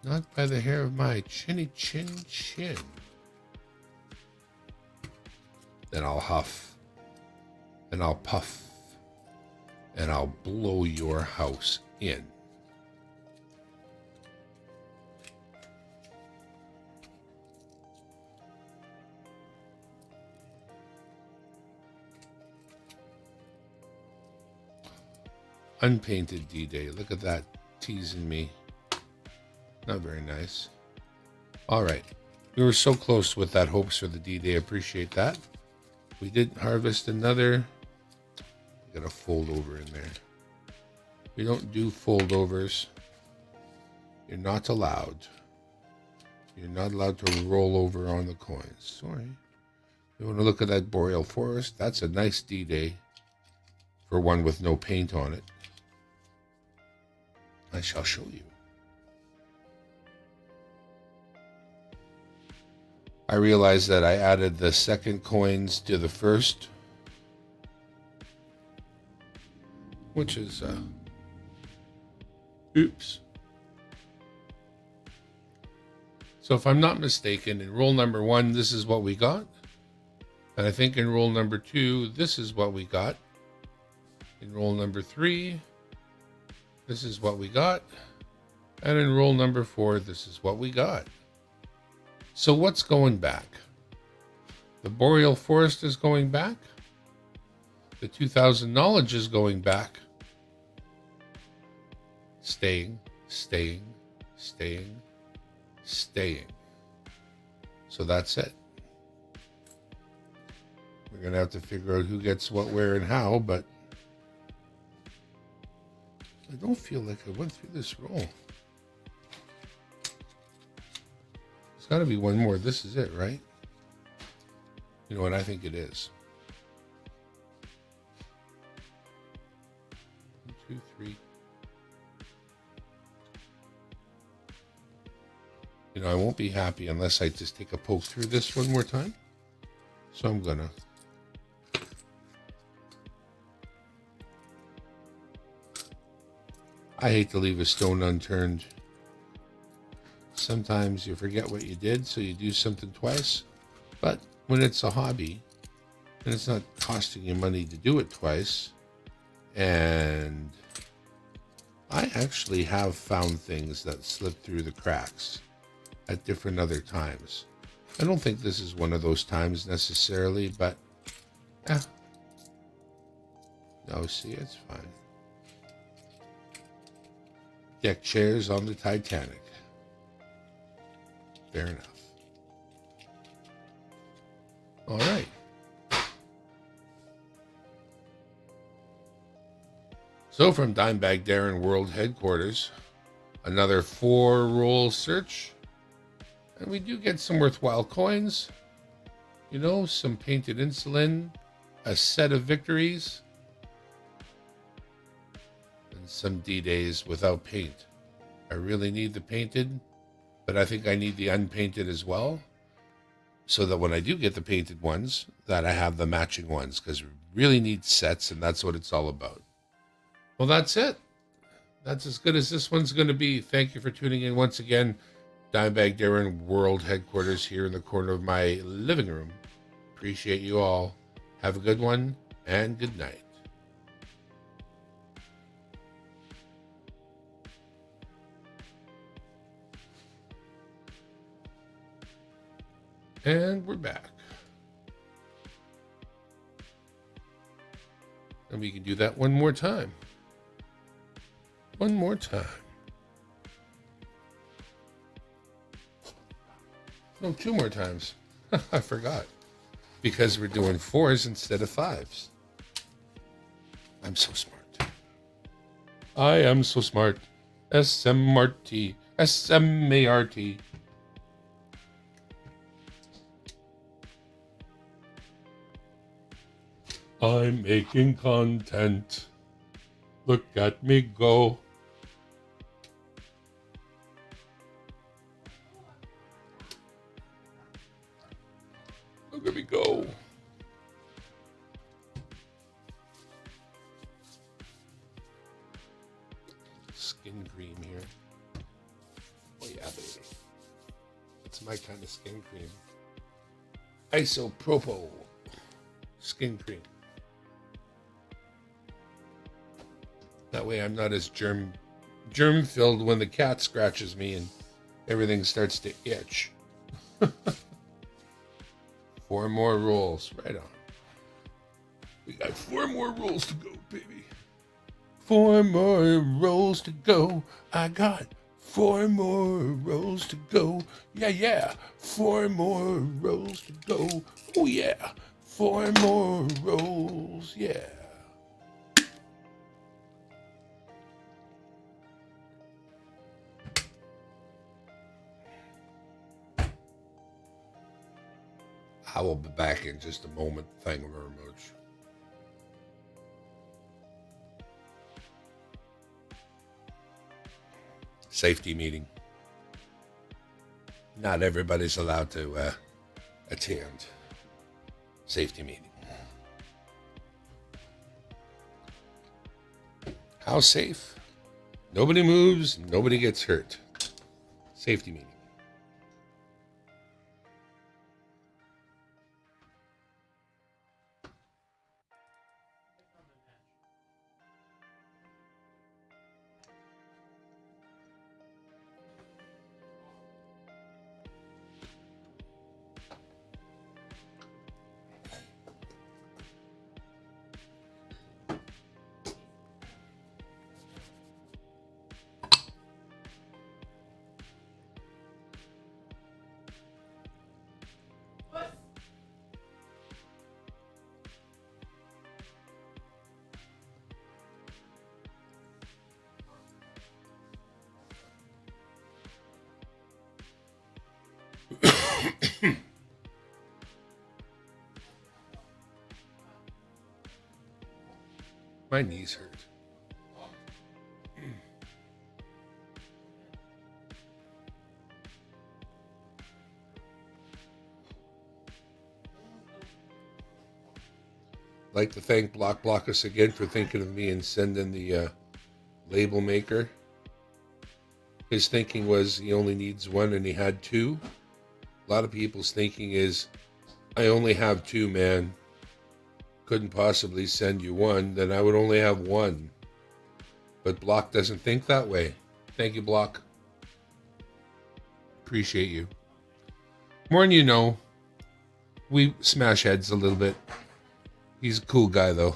Speaker 1: Not by the hair of my chinny chin chin. Then I'll huff. And I'll puff. And I'll blow your house in. Unpainted D-Day. Look at that teasing me. Not very nice. All right. We were so close with that hopes for the D-Day. Appreciate that. We did harvest another. Got a fold over in there. We don't do fold overs. You're not allowed. You're not allowed to roll over on the coins. Sorry. You want to look at that boreal forest? That's a nice D-Day for one with no paint on it. I shall show you. I realized that I added the second coins to the first, which is, oops. So if I'm not mistaken, in roll number 1, this is what we got. And I think in roll number 2, this is what we got. In roll number 3, this is what we got. And in roll number 4, this is what we got. So what's going back? The boreal forest is going back. The 2000 knowledge is going back. Staying, staying, staying, staying. So that's it. We're going to have to figure out who gets what, where, and how, but I don't feel like I went through this roll. There's got to be one more. This is it, right? You know what? I think it is. 1, 2, 3. You know, I won't be happy unless I just take a poke through this one more time. So I'm gonna. I hate to leave a stone unturned. Sometimes you forget what you did, so you do something twice. But when it's a hobby, and it's not costing you money to do it twice, and I actually have found things that slip through the cracks at different other times. I don't think this is one of those times necessarily, but no, see, it's fine. Deck chairs on the Titanic. Fair enough. All right. So from Dimebag Darren World Headquarters, another 4-roll search. And we do get some worthwhile coins. You know, some painted insulin, a set of victories, and some D-Days without paint. I really need the painted, but I think I need the unpainted as well, so that when I do get the painted ones, that I have the matching ones, because we really need sets, and that's what it's all about. Well, that's it. That's as good as this one's going to be. Thank you for tuning in once again. Dimebag Darren World Headquarters here in the corner of my living room. Appreciate you all. Have a good one, and good night. And we're back. And we can do that one more time. One more time. No, 2 more times. I forgot. Because we're doing 4s instead of 5s. I'm so smart. I am so smart. S-M-R-T. S-M-A-R-T. I'm making content. Look at me go. Look at me go. Skin cream here. Oh yeah, baby. It's my kind of skin cream. Isopropyl skin cream. That way I'm not as germ filled when the cat scratches me and everything starts to itch. 4 more rolls. Right on. We got 4 more rolls to go, baby. 4 more rolls to go. I got 4 more rolls to go. Yeah, yeah. 4 more rolls to go. Oh, yeah. 4 more rolls. Yeah. I will be back in just a moment. Thank you very much. Safety meeting. Not everybody's allowed to attend. Safety meeting. How safe? Nobody moves, nobody gets hurt. Safety meeting. My knees hurt. I'd like to thank Blockus again for thinking of me and sending the label maker. His thinking was he only needs one and he had two. A lot of people's thinking is, I only have two, man. Couldn't possibly send you one, then I would only have one. But Block doesn't think that way. Thank you, Block. Appreciate you. More than you know, we smash heads a little bit. He's a cool guy, though.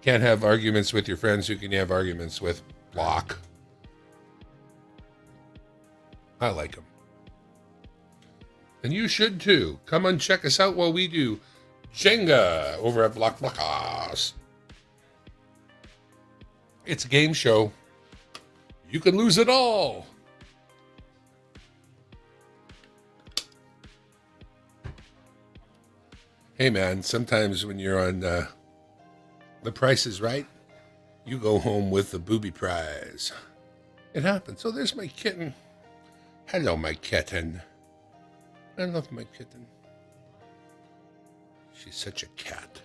Speaker 1: Can't have arguments with your friends. Who can you have arguments with? Block. I like him. And you should too. Come and check us out while we do Jenga over at Blockus. It's a game show. You can lose it all. Hey man, sometimes when you're on The Price is Right, you go home with the booby prize. It happens. So there's my kitten. Hello, my kitten. I love my kitten. She's such a cat.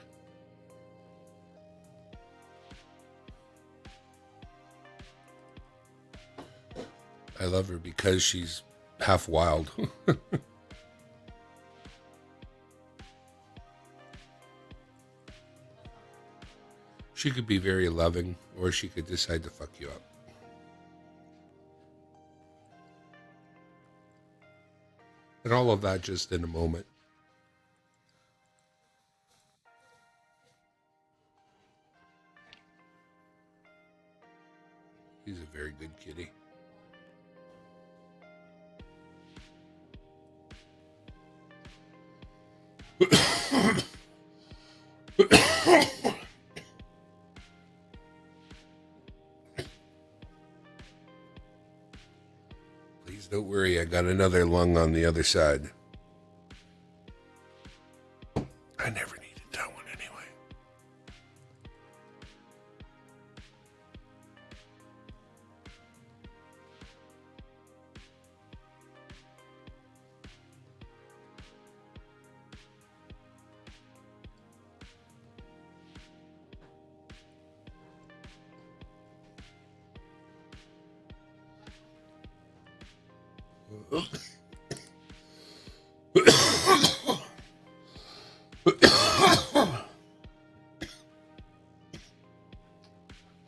Speaker 1: I love her because she's half wild. She could be very loving, or she could decide to fuck you up. And all of that just in a moment. He's a very good kitty. Please don't worry, I got another lung on the other side. I never needed that one anyway.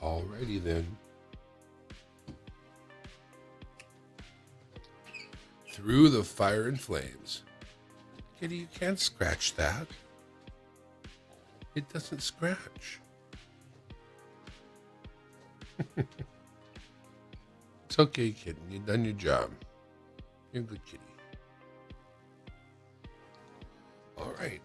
Speaker 1: Alrighty then. Through the fire and flames. Kitty, you can't scratch that. It doesn't scratch. It's okay, kitten. You've done your job. You're a good kitty. All right.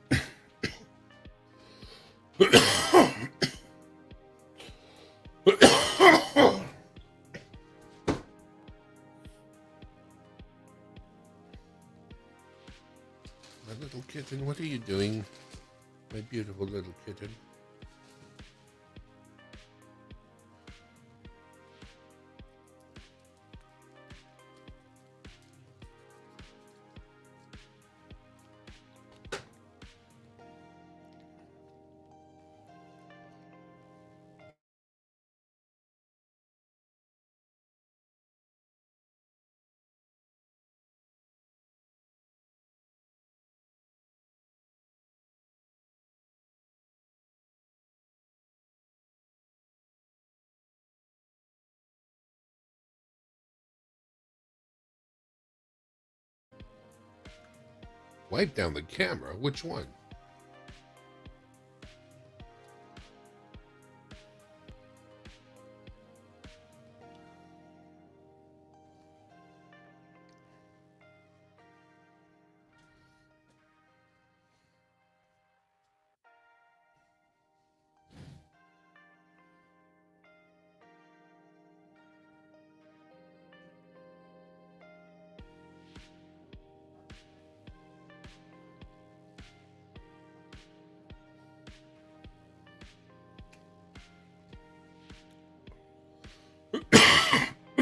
Speaker 1: My little kitten, what are you doing? My beautiful little kitten. Wipe down the camera? Which one?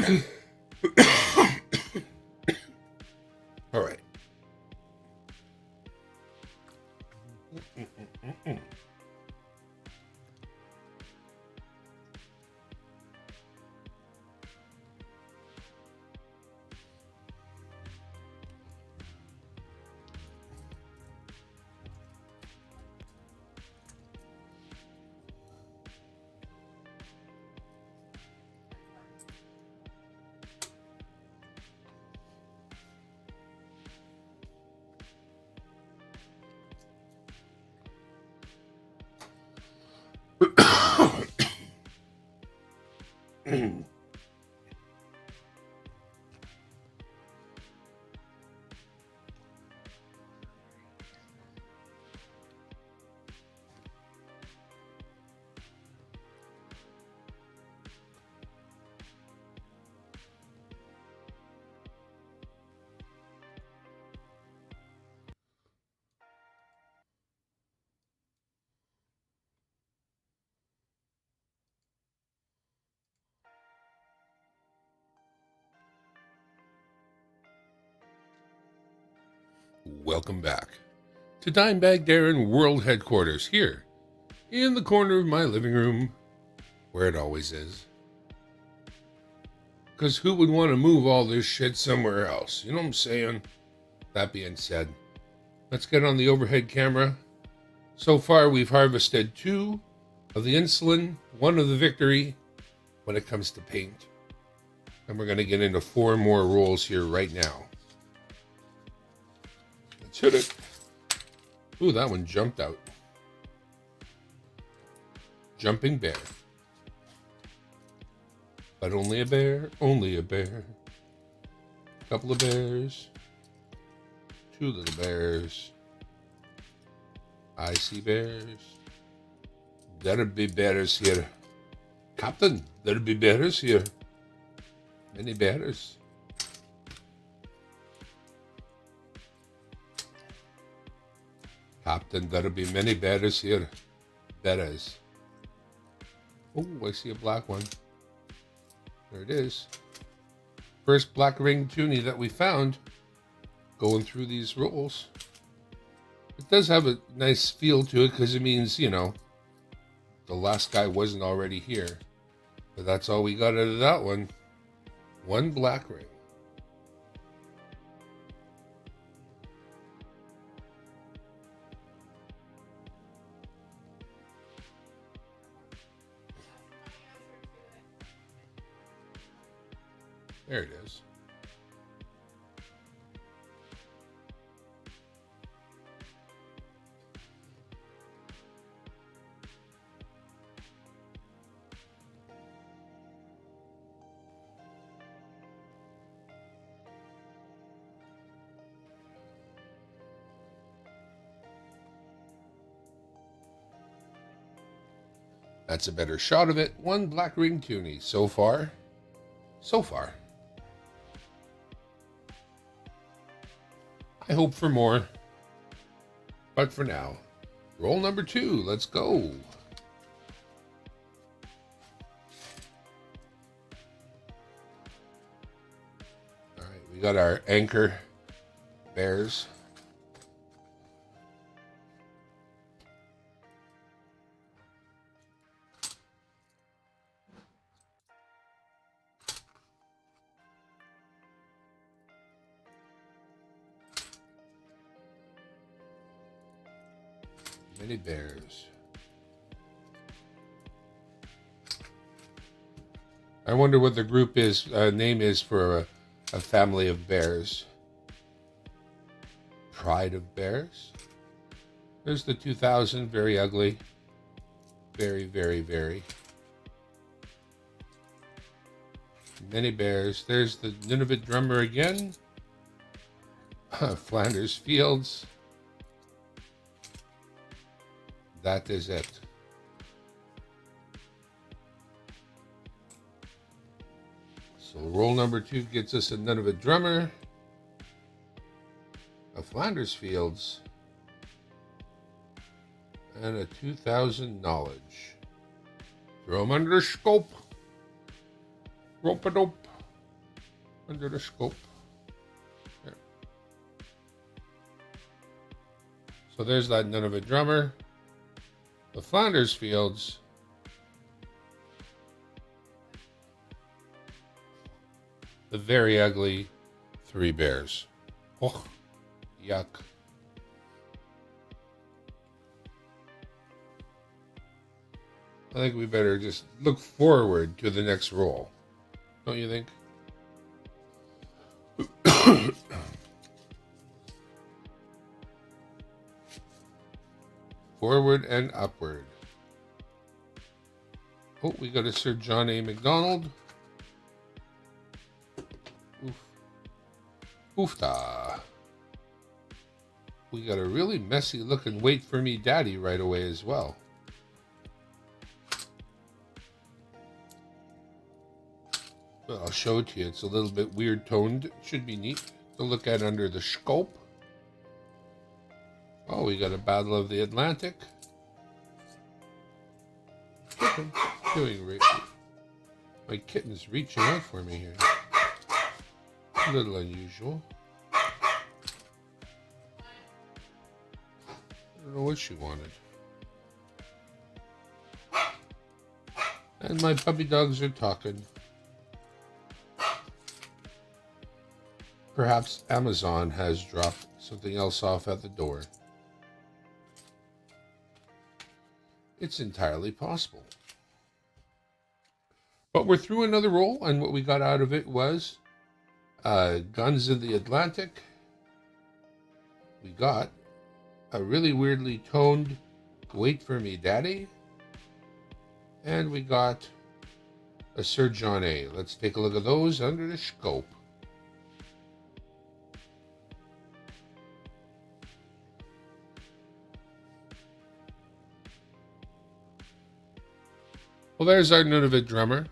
Speaker 1: All right. Welcome back to Dimebag Darren World Headquarters here in the corner of my living room, where it always is. Because who would want to move all this shit somewhere else? You know what I'm saying? That being said, let's get on the overhead camera. So far, we've harvested 2 of the insulin, 1 of the victory when it comes to paint. And we're going to get into 4 more rolls here right now. Let's hit it. Ooh, that one jumped out. Jumping bear. But only a bear, only a bear. Couple of bears. 2 little bears. I see bears. There'll be bears here. Captain, there'll be bears here. Many bears. Captain, there'll be many bears here. Bears. Oh, I see a black one. There it is. First black ring toonie that we found going through these rolls. It does have a nice feel to it because it means, you know, the last guy wasn't already here. But that's all we got out of that one. 1 black ring. There it is. That's a better shot of it. 1 black ring toonie. So far. So far. I hope for more. But for now, roll number 2. Let's go. All right, we got our anchor bears. Many bears. I wonder what the group is name is for a family of bears. Pride of Bears. There's the 2000, very ugly. Very, very, very. Many bears. There's the Nunavut drummer again. Flanders Fields. That is it. So roll number 2 gets us a Nunavut drummer, a Flanders Fields, and a 2000 knowledge. Throw them under the scope. Rope-a-dope. under the scope. There. So there's that Nunavut drummer. The Flanders Fields. The very ugly Three Bears. Oh, yuck. I think we better just look forward to the next roll. Don't you think? Forward and upward. Oh, we got a Sir John A. MacDonald. Oof. Oofta. We got a really messy looking Wait For Me Daddy right away as well. Well, I'll show it to you. It's a little bit weird toned. It should be neat to look at under the scope. Oh, we got a Battle of the Atlantic. Kitten doing right. My kitten's reaching out for me here. A little unusual. I don't know what she wanted. And my puppy dogs are talking. Perhaps Amazon has dropped something else off at the door. It's entirely possible. But we're through another roll, and what we got out of it was Guns of the Atlantic. We got a really weirdly toned Wait For Me Daddy. And we got a Sir John A. Let's take a look at those under the scope. Well, there's our Nunavut drummer.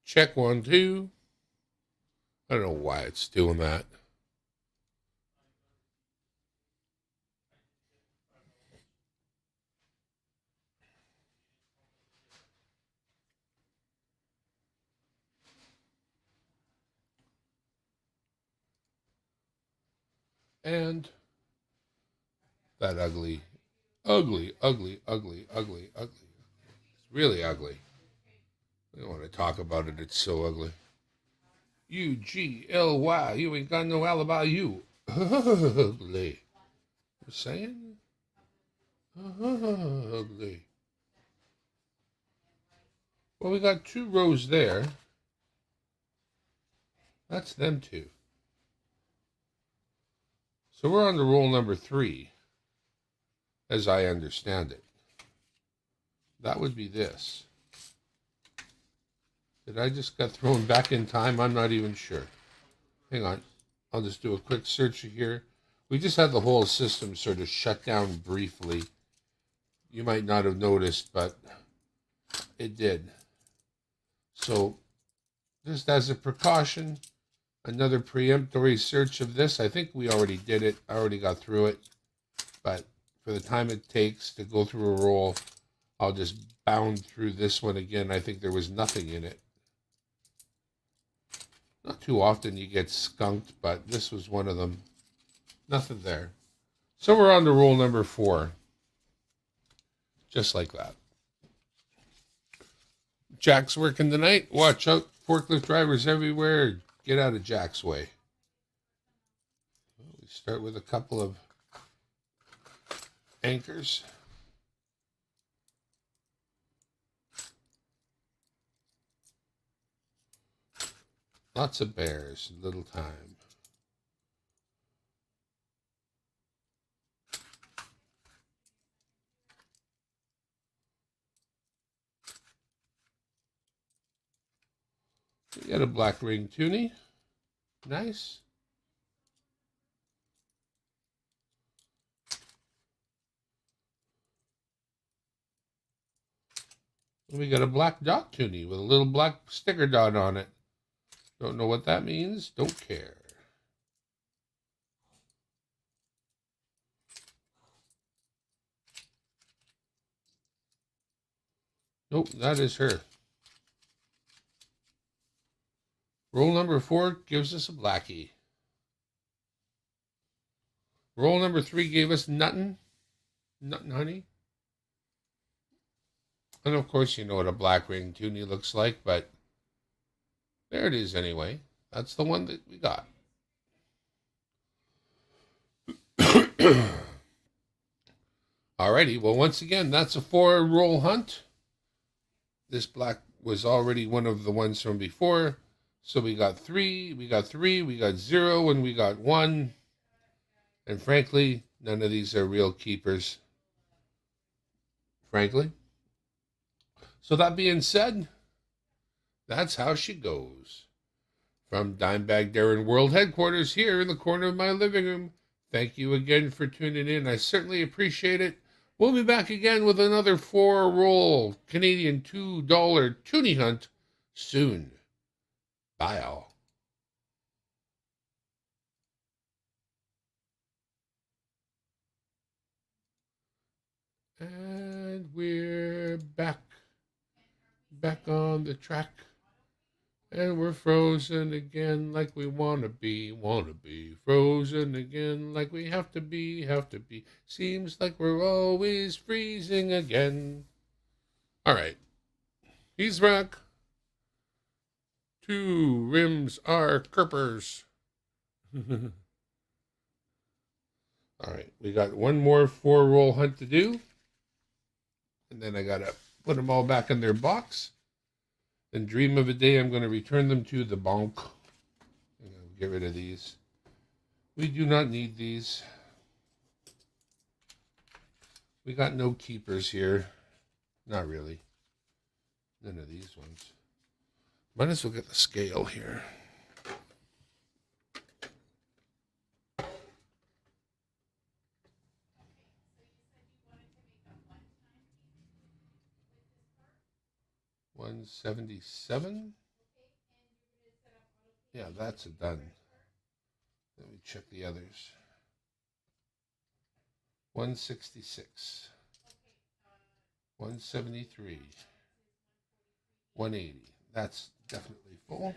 Speaker 1: Check 1, 2. I don't know why it's doing that. And that ugly, ugly, ugly, ugly, ugly, ugly. It's really ugly. I don't want to talk about it. It's so ugly. UGLY. You ain't got no alibi, you. Ugly. You saying? Ugly. Well, we got 2 rows there. That's them 2. So we're on to roll number 3, as I understand it. That would be this. Did I just get thrown back in time? I'm not even sure. Hang on. I'll just do a quick search here. We just had the whole system sort of shut down briefly. You might not have noticed, but it did. So just as a precaution, another preemptory search of this. I think we already did it. I already got through it. But for the time it takes to go through a roll, I'll just bound through this one again. I think there was nothing in it. Not too often you get skunked, but this was one of them. Nothing there. So we're on to roll number 4. Just like that. Jack's working tonight. Watch out. Forklift drivers everywhere. Get out of Jack's way. We start with a couple of anchors. Lots of bears, little time. We got a black ring toonie. Nice. And we got a black dot toonie with a little black sticker dot on it. Don't know what that means. Don't care. Nope, that is her. Roll number 4 gives us a blackie. Roll number 3 gave us Nuttin' Honey. And of course, you know what a black ring toonie looks like, but there it is anyway. That's the one that we got. Alrighty, well, once again, that's a 4 roll hunt. This black was already one of the ones from before. So we got 3, we got 0, and we got 1. And frankly, none of these are real keepers. Frankly. So that being said, that's how she goes. From Dimebag Darren World Headquarters here in the corner of my living room, thank you again for tuning in. I certainly appreciate it. We'll be back again with another 4 roll Canadian $2 toonie hunt soon. Bye all. And we're back on the track. And we're frozen again like we wanna be. Frozen again like we have to be. Seems like we're always freezing again. All right. He's back. 2 rims are Kerpers. All right. We got one more 4 roll hunt to do. And then I got to put them all back in their box. And dream of a day I'm going to return them to the bank. Get rid of these. We do not need these. We got no keepers here. Not really. None of these ones. Might as well get the scale here. $177. Yeah, that's a done. Let me check the others. 166. 173. 180. That's definitely full.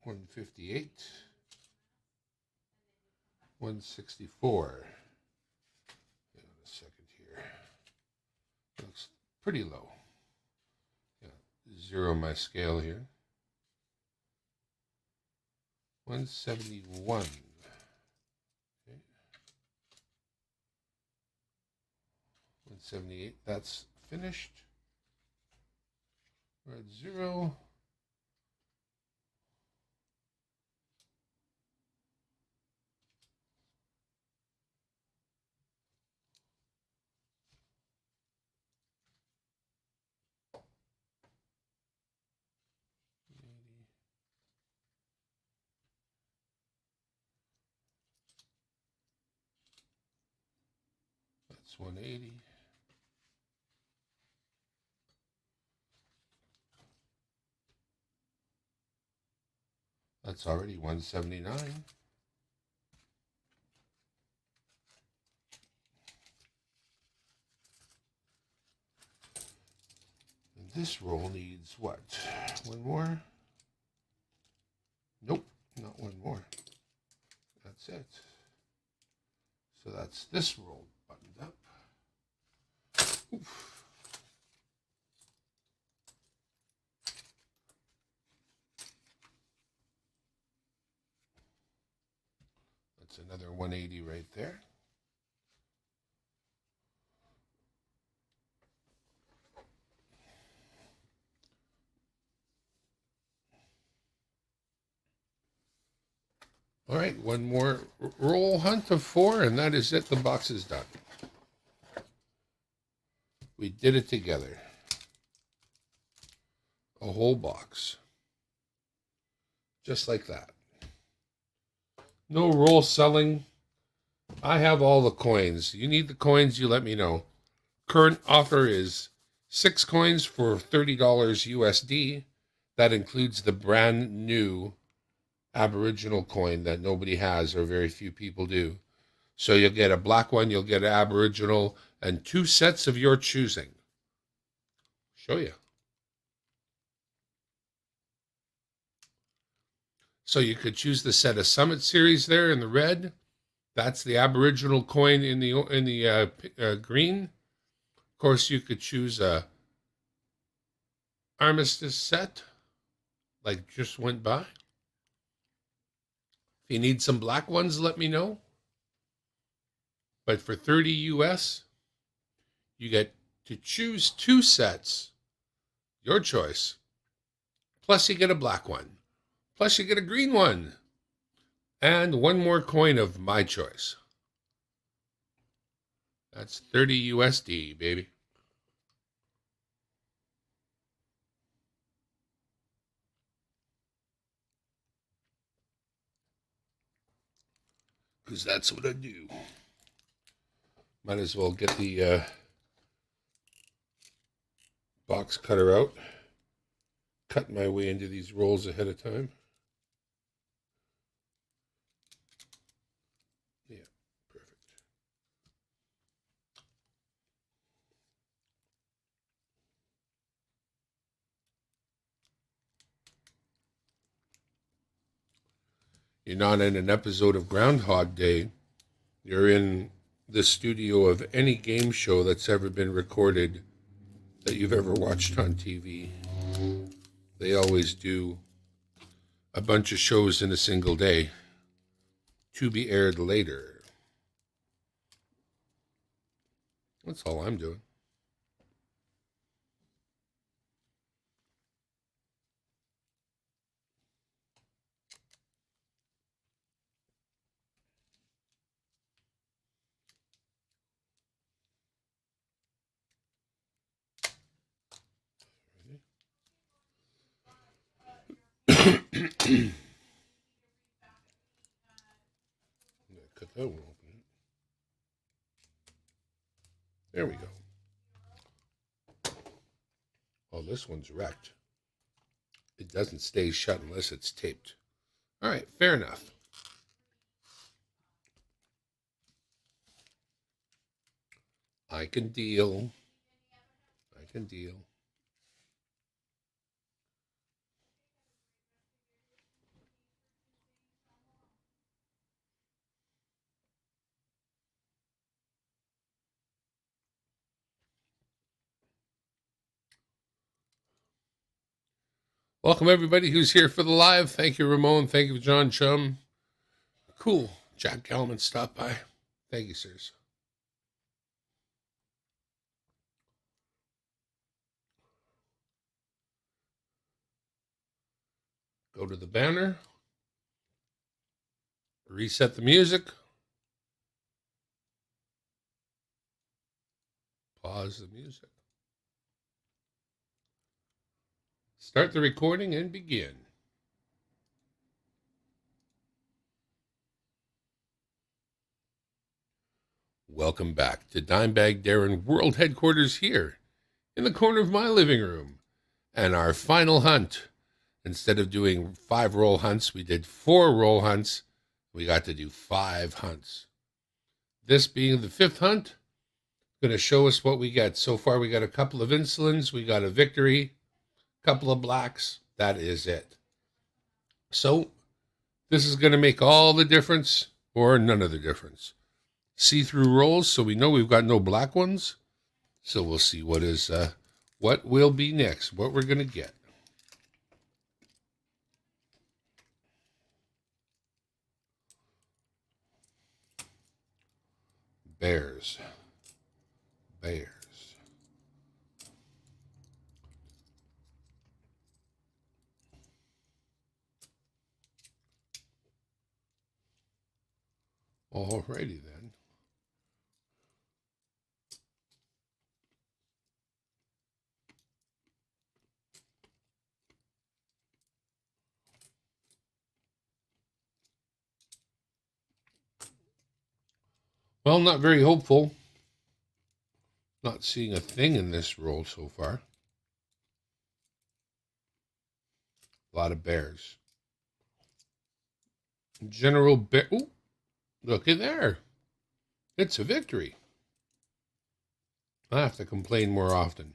Speaker 1: 158. 164. Hang on a second here. Looks pretty low. Yeah, zero my scale here. 171. Okay. 178. That's finished. We're at 0. That's 180. That's already 179. And this roll needs what? One more? Nope, not one more. That's it. So that's this roll buttoned up. Oof. That's another 180 right there. All right, one more roll hunt of 4, and that is it. The box is done. We did it together. A whole box. Just like that. No roll selling. I have all the coins. You need the coins, you let me know. Current offer is 6 coins for $30 USD. That includes the brand new Aboriginal coin that nobody has or very few people do. So you'll get a black one, you'll get an Aboriginal, and 2 sets of your choosing. Show you. So you could choose the set of Summit Series there in the red. That's the Aboriginal coin in the green. Of course, you could choose a Armistice set, like just went by. If you need some black ones, let me know. But for 30 US, you get to choose 2 sets, your choice. Plus you get a black one. Plus you get a green one. And 1 more coin of my choice. That's 30 USD, baby. Because that's what I do. Might as well get the box cutter out. Cut my way into these rolls ahead of time. Yeah, perfect. You're not in an episode of Groundhog Day. You're in the studio of any game show that's ever been recorded that you've ever watched on TV. They always do a bunch of shows in a single day to be aired later. That's all I'm doing. Cut that one open. There we go. Oh, this one's wrecked. It doesn't stay shut unless it's taped. All right, fair enough. I can deal. I can deal. Welcome, everybody who's here for the live. Thank you, Ramon. Thank you, John Chum. Cool. Jack Gellman stopped by. Thank you, sirs. Go to the banner. Reset the music. Pause the music. Start the recording and begin. Welcome back to Dimebag Darren World Headquarters here in the corner of my living room. And our final hunt. Instead of doing 5 roll hunts, we did 4 roll hunts. We got to do 5 hunts. This being the 5th hunt, going to show us what we get. So far, we got a couple of insulins. We got a victory, a couple of blacks. That is it. So this is going to make all the difference or none of the difference. See-through rolls, so we know we've got no black ones. So we'll see what will be next, what we're going to get. Bears. Alrighty then. Well, not very hopeful. Not seeing a thing in this roll so far. A lot of bears. General Bear. Ooh, look at there. It's a victory. I have to complain more often.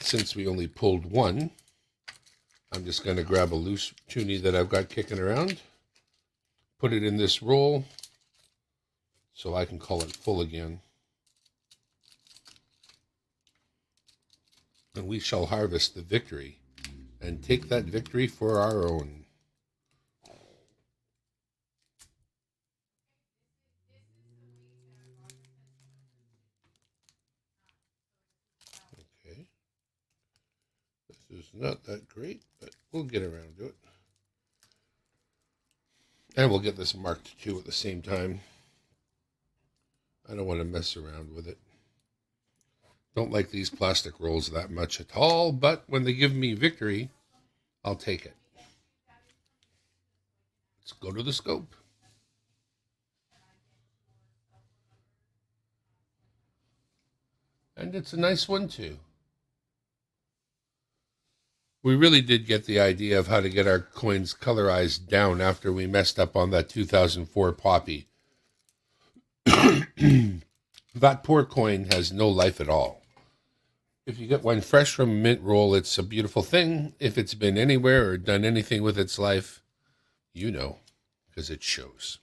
Speaker 1: Since we only pulled one, I'm just going to grab a loose toonie that I've got kicking around, put it in this roll so I can call it full again. And we shall harvest the victory and take that victory for our own. Okay. This is not that great, but we'll get around to it. And we'll get this marked too at the same time. I don't want to mess around with it. Don't like these plastic rolls that much at all, but when they give me victory, I'll take it. Let's go to the scope. And it's a nice one too. We really did get the idea of how to get our coins colorized down after we messed up on that 2004 Poppy. That poor coin has no life at all. If you get one fresh from a mint roll, it's a beautiful thing. If it's been anywhere or done anything with its life, you know, because it shows.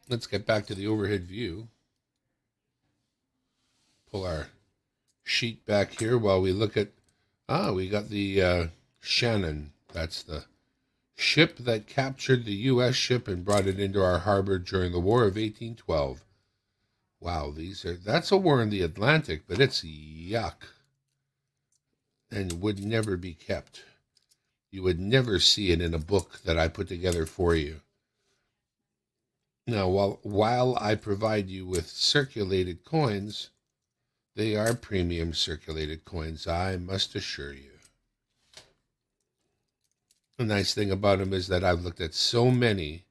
Speaker 1: Let's get back to the overhead view. Pull our sheet back here while we look at, we got the Shannon. That's the ship that captured the U.S. ship and brought it into our harbor during the War of 1812. Wow, that's a war in the Atlantic, but it's yuck. And would never be kept. You would never see it in a book that I put together for you. Now, while I provide you with circulated coins, they are premium circulated coins, I must assure you. The nice thing about them is that I've looked at so many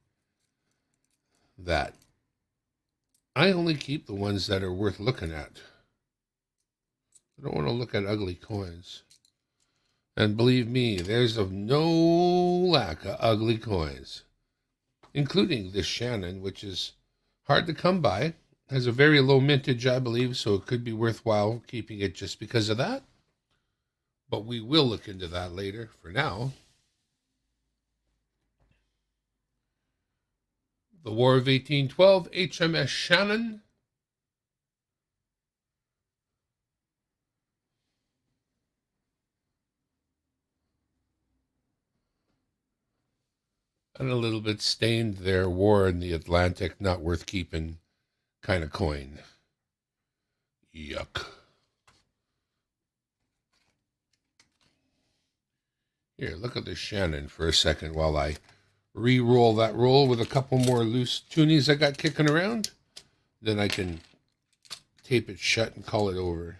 Speaker 1: that I only keep the ones that are worth looking at. I don't want to look at ugly coins. And believe me, there's of no lack of ugly coins, including this Shannon, which is hard to come by. Has a very low mintage, I believe, so it could be worthwhile keeping it just because of that. But we will look into that later. For now, the War of 1812, HMS Shannon. And a little bit stained there, war in the Atlantic, not worth keeping kind of coin. Yuck. Here, look at the Shannon for a second while I re-roll that roll with a couple more loose toonies I got kicking around. Then I can tape it shut and call it over.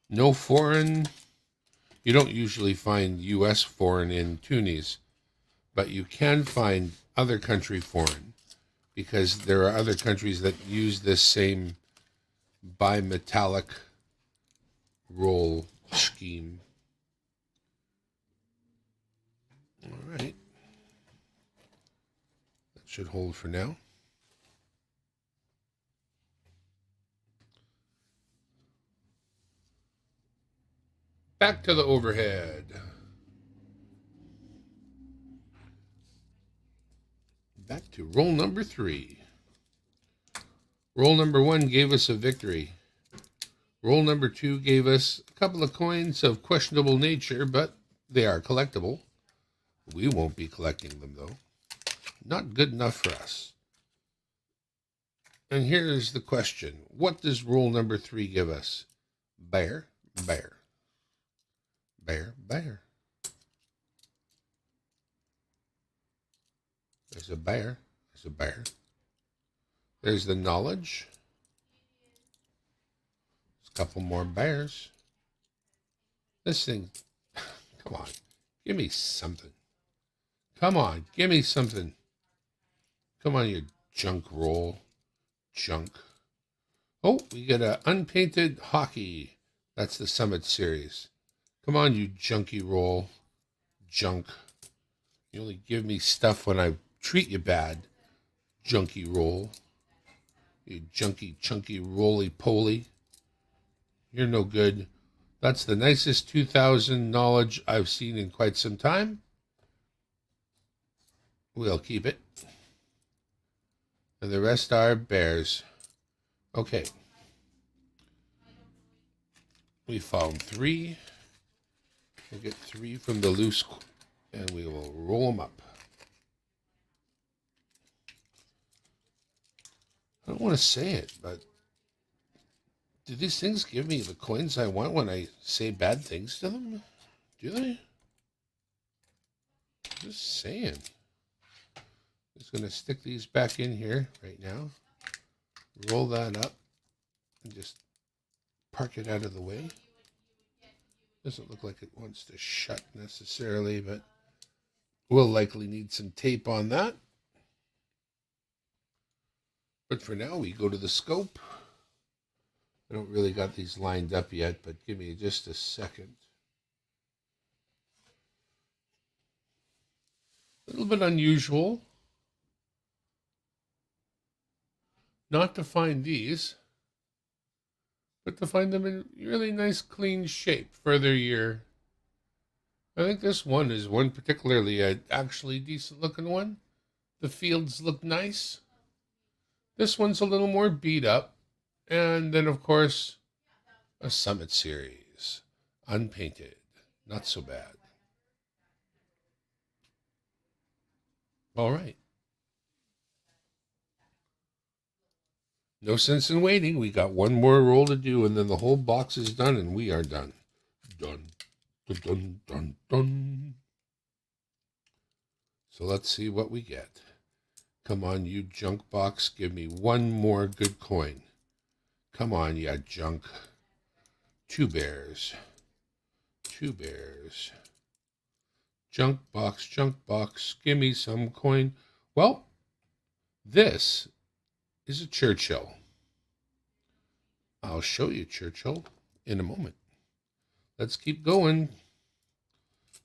Speaker 1: No foreign. You don't usually find U.S. foreign in toonies, but you can find other country foreign because there are other countries that use this same bimetallic roll scheme. All right. That should hold for now. Back to the overhead. Back to roll number 3. Roll number 1 gave us a victory. Roll number 2 gave us a couple of coins of questionable nature, but they are collectible. We won't be collecting them, though. Not good enough for us. And here's the question. What does roll number 3 give us? Bear, bear. Bear, bear. There's a bear. There's a bear. There's the knowledge. There's a couple more bears. This thing, come on, give me something. Come on, give me something. Come on, you junk roll. Junk. Oh, we get an unpainted hockey. That's the Summit Series. Come on, you junky roll. Junk. You only give me stuff when I treat you bad. Junky roll. You junky, chunky, roly-poly. You're no good. That's the nicest 2000 knowledge I've seen in quite some time. We'll keep it. And the rest are bears. Okay. We found 3. We'll get 3 from the loose, and we will roll them up. I don't want to say it, but do these things give me the coins I want when I say bad things to them? Do they? Just saying. Just going to stick these back in here right now. Roll that up and just park it out of the way. Doesn't look like it wants to shut necessarily, but we'll likely need some tape on that. But for now, we go to the scope. I don't really got these lined up yet, but give me just a second. A little bit unusual not to find these, but to find them in really nice, clean shape for their year. I think this one is one particularly actually decent looking one. The fields look nice. This one's a little more beat up. And then, of course, a Summit Series. Unpainted. Not so bad. All right. No sense in waiting. We got one more roll to do, and then the whole box is done, and we are done. Done. Dun, dun, dun, dun. So let's see what we get. Come on, you junk box. Give me one more good coin. Come on, you junk. 2 bears. 2 bears. Junk box. Give me some coin. Well, this is a Churchill. I'll show you Churchill in a moment. Let's keep going.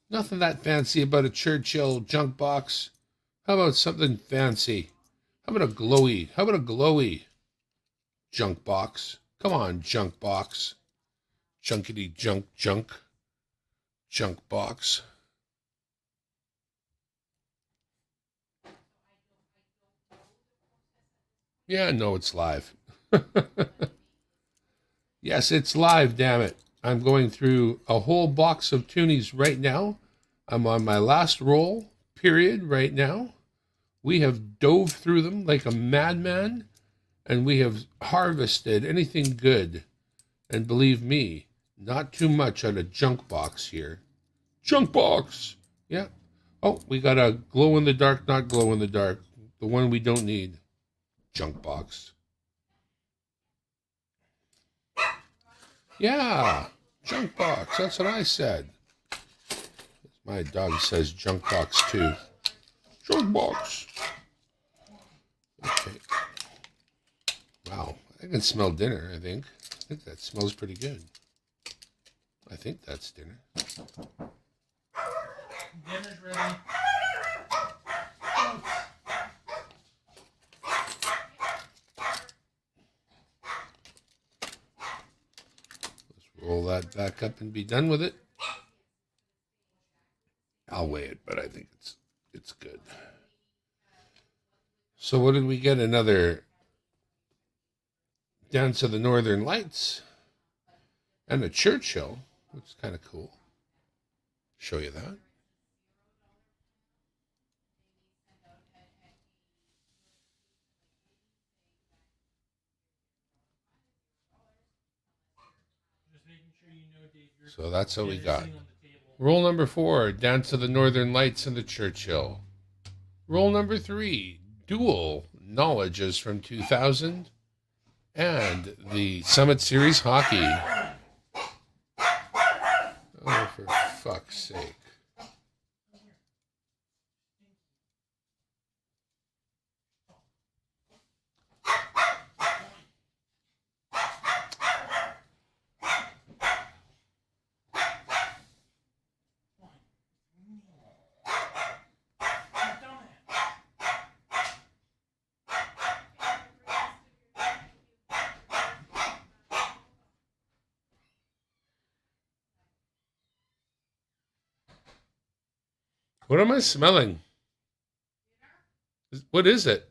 Speaker 1: Nothing that fancy about a Churchill junk box. How about something fancy? How about a glowy? How about a glowy junk box? Come on, junk box. Junkity junk. Junk box. Yeah, no, it's live. Yes, it's live, damn it. I'm going through a whole box of toonies right now. I'm on my last roll period right now. We have dove through them like a madman, and we have harvested anything good. And believe me, not too much on a junk box here. Junk box! Yeah. Oh, we got a glow in the dark, not glow in the dark. The one we don't need. Junk box. Yeah, junk box. That's what I said. My dog says junk box too. Junk box. Okay. Wow, I can smell dinner, I think. I think that smells pretty good. I think that's dinner.
Speaker 2: Dinner's ready.
Speaker 1: Roll that back up and be done with it. I'll weigh it, but I think it's good. So what did we get? Another Dance of the Northern Lights and a Churchill, which is kind of cool. Show you that. So that's what we got. Roll number 4, Dance of the Northern Lights and the Churchill. Roll number 3, dual knowledges from 2000 and the Summit Series hockey. Oh, for fuck's sake. What am I smelling? What is it?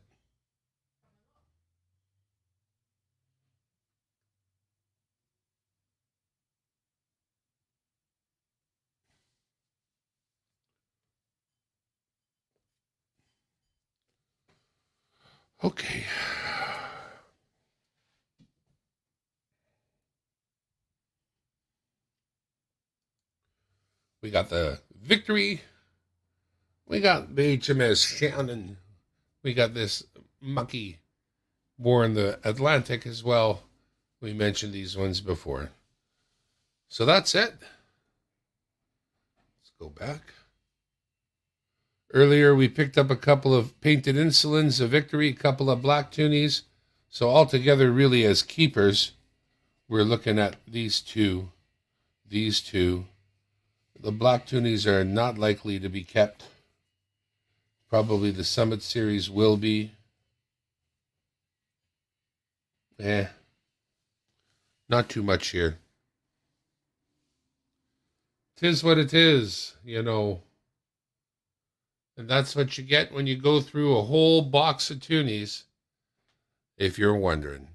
Speaker 1: Okay. We got the Victory. We got the HMS Shannon. We got this Monkey War in the Atlantic as well. We mentioned these ones before. So that's it. Let's go back. Earlier, we picked up a couple of painted insulins, a Victory, a couple of black tunies. So altogether, really as keepers, we're looking at these two. These two. The black tunies are not likely to be kept. Probably the Summit Series will be. Not too much here. 'Tis what it is, you know. And that's what you get when you go through a whole box of tunies, if you're wondering.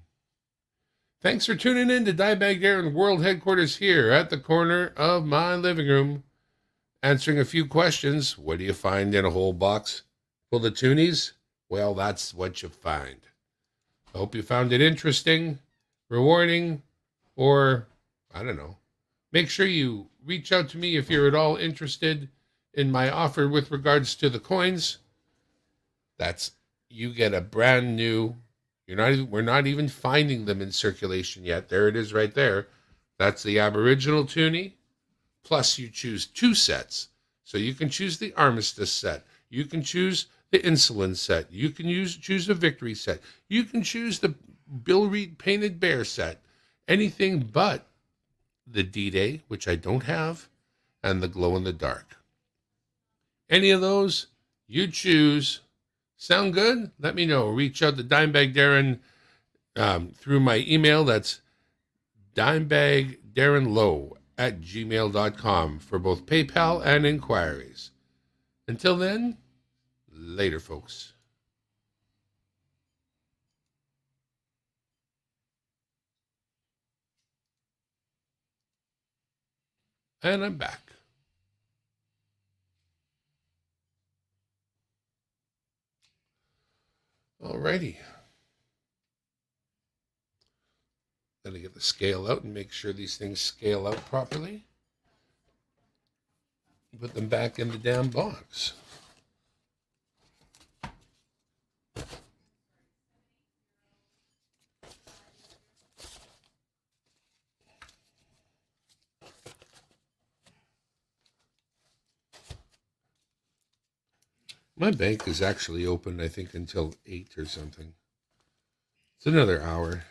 Speaker 1: Thanks for tuning in to Dimebag Darren World Headquarters here at the corner of my living room. Answering a few questions. What do you find in a whole box full of tunies? Well, that's what you find. I hope you found it interesting, rewarding, or, I don't know. Make sure you reach out to me if you're at all interested in my offer with regards to the coins. That's, you get a brand new, we're not even finding them in circulation yet. There it is right there. That's the Aboriginal toonie. Plus you choose 2 sets. So you can choose the Armistice set. You can choose the Insulin set. You can choose the Victory set. You can choose the Bill Reed Painted Bear set. Anything but the D-Day, which I don't have, and the Glow in the Dark. Any of those, you choose. Sound good? Let me know. Reach out to Dimebag Darren through my email. That's dimebagdarrenlow@gmail.com for both PayPal and inquiries. Until then, later, folks. And I'm back. Alrighty. Gotta get the scale out and make sure these things scale out properly. Put them back in the damn box. My bank is actually open, I think, until 8 or something. It's another hour.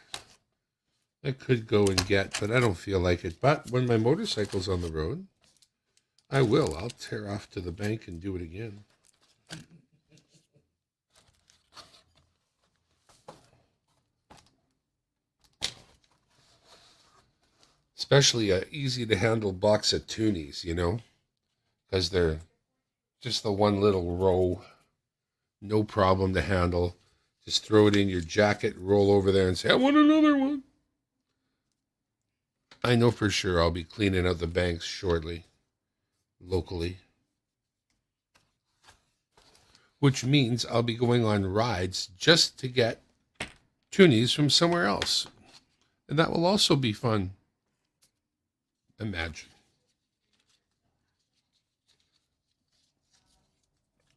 Speaker 1: I could go and get, but I don't feel like it. But when my motorcycle's on the road, I will. I'll tear off to the bank and do it again. Especially a easy to handle box of toonies, you know, because they're just the one little row, no problem to handle. Just throw it in your jacket, roll over there and say, I want another one. I know for sure I'll be cleaning out the banks shortly, locally. Which means I'll be going on rides just to get toonies from somewhere else. And that will also be fun. Imagine.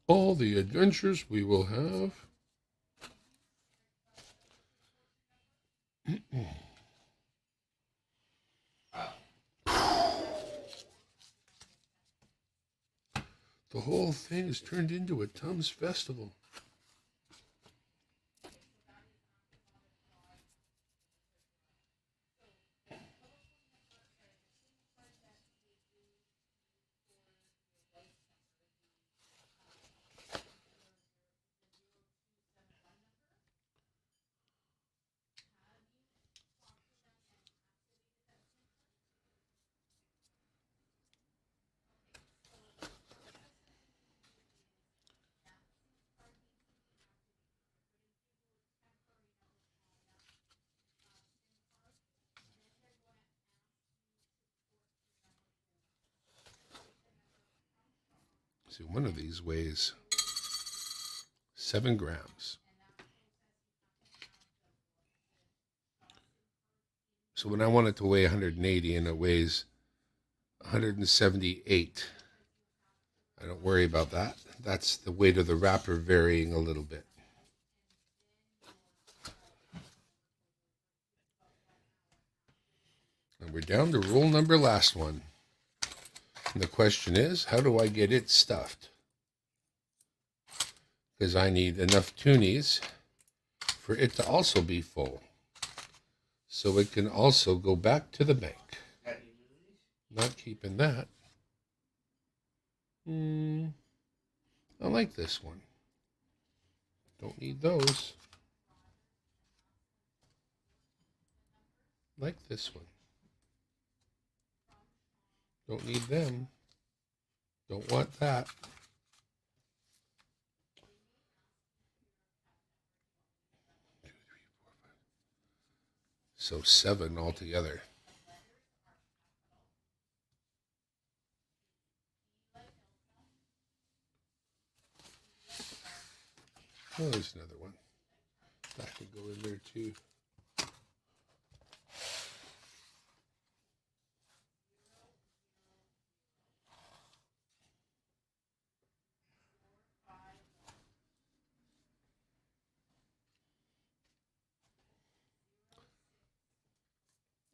Speaker 1: All the adventures we will have. The whole thing is turned into a Tums festival. See, one of these weighs 7 grams. So when I want it to weigh 180 and it weighs 178, I don't worry about that. That's the weight of the wrapper varying a little bit. And we're down to roll number last one. And the question is, how do I get it stuffed? Because I need enough toonies for it to also be full. So it can also go back to the bank. Not keeping that. I like this one. Don't need those. Like this one. Don't need them. Don't want that. So 7 altogether. Oh, there's another one. That could go in there too.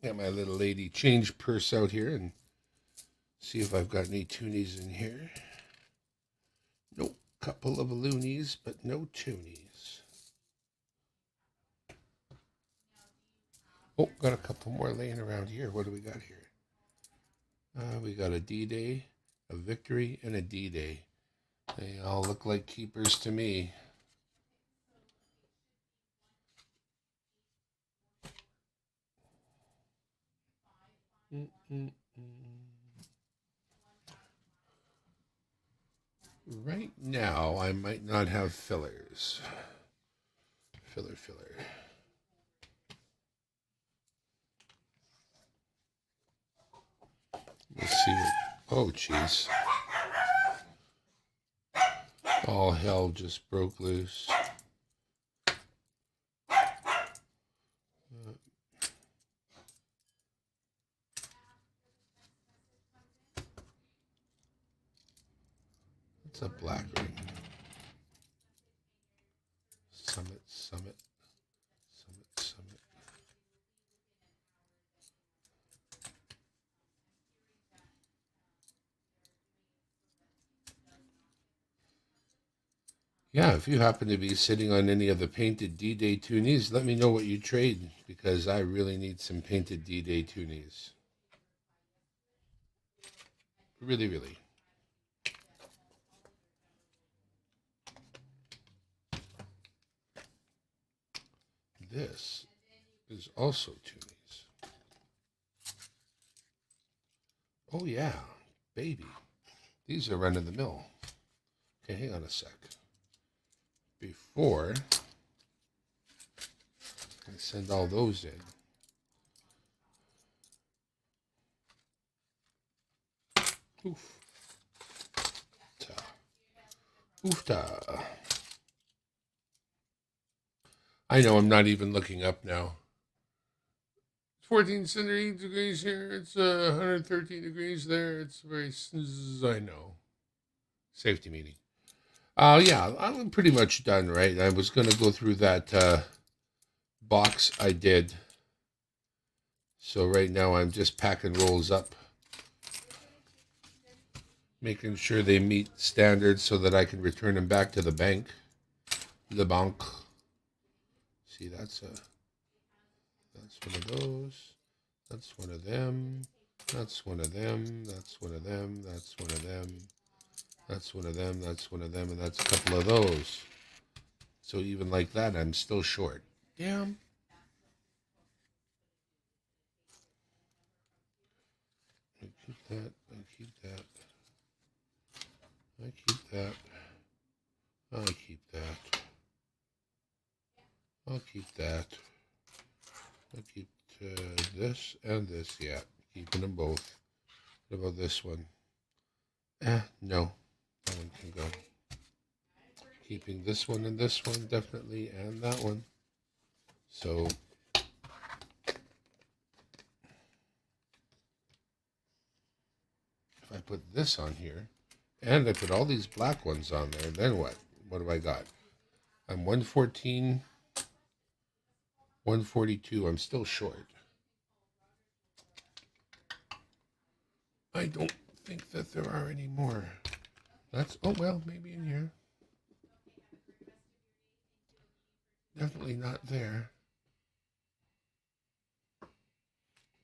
Speaker 1: Got my little lady change purse out here and see if I've got any toonies in here. Nope. Couple of loonies, but no toonies. Oh, got a couple more laying around here. What do we got here? We got a D-Day, a Victory, and a D-Day. They all look like keepers to me. Right now, I might not have fillers. Filler. Let's see what... Oh, jeez. All hell just broke loose. It's a black ring. Summit. Yeah, if you happen to be sitting on any of the painted D-Day toonies, let me know what you trade, because I really need some painted D-Day toonies. Really. This is also toonies. Oh yeah, baby. These are run of the mill. Okay, hang on a sec. Before I send all those in, Oofta. I know I'm not even looking up now. 14 centigrade degrees here. It's 113 degrees there. It's very, I know. Safety meeting. Yeah, I'm pretty much done, right? I was going to go through that box I did So right now I'm just packing rolls up, making sure they meet standards so that I can return them back to the bank. The bank. See, that's one of those. That's one of them. That's one of them. That's one of them. That's one of them. That's one of them. That's one of them. And that's a couple of those. So even like that, I'm still short. Damn. I keep that. I keep that. I keep that. I keep that. I'll keep that. I'll keep this and this. Yeah, keeping them both. What about this one? No. That one can go. Keeping this one and this one, definitely, and that one. So, if I put this on here, and I put all these black ones on there, then what? What have I got? I'm 114, 142. I'm still short. I don't think that there are any more. That's, oh well, maybe in here. Definitely not there.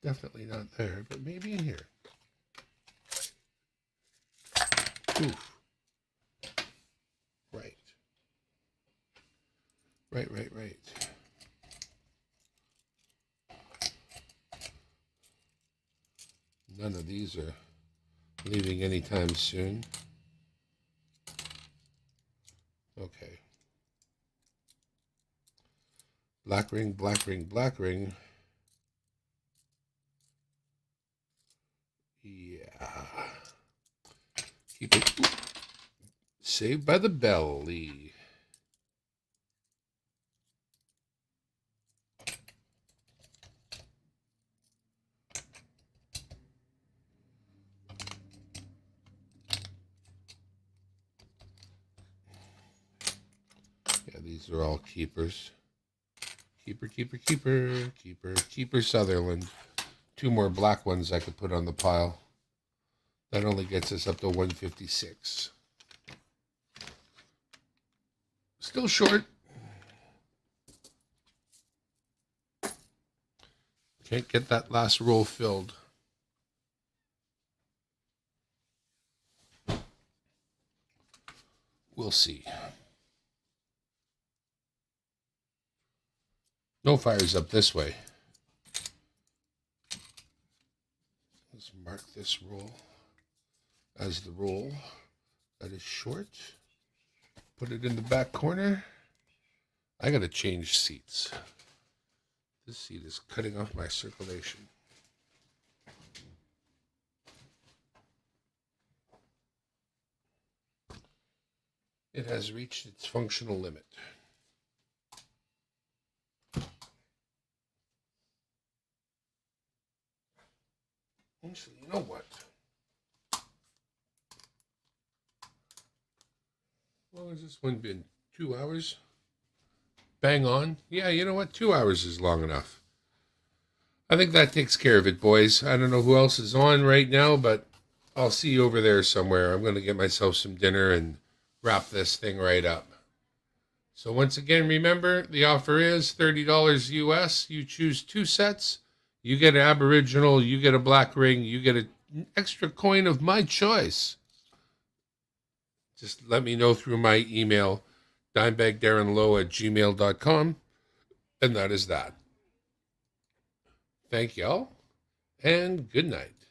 Speaker 1: Definitely not there, but maybe in here. Oof. Right. Right. None of these are leaving anytime soon. Okay. Black ring, black ring, black ring. Yeah. Keep it. Saved by the belly. Yeah, these are all keepers. Keeper Sutherland. 2 more black ones I could put on the pile. That only gets us up to 156. Still short. Can't get that last roll filled. We'll see. No fires up this way. Let's mark this roll as the roll that is short. Put it in the back corner. I gotta change seats. This seat is cutting off my circulation. It has reached its functional limit. Actually, you know what? How long has this one been? 2 hours? Bang on. Yeah, you know what? 2 hours is long enough. I think that takes care of it, boys. I don't know who else is on right now, but I'll see you over there somewhere. I'm going to get myself some dinner and wrap this thing right up. So once again, remember, the offer is $30 US. You choose 2 sets. You get an Aboriginal, you get a black ring, you get an extra coin of my choice. Just let me know through my email, dimebagdarrenlowe@gmail.com. And that is that. Thank y'all, and good night.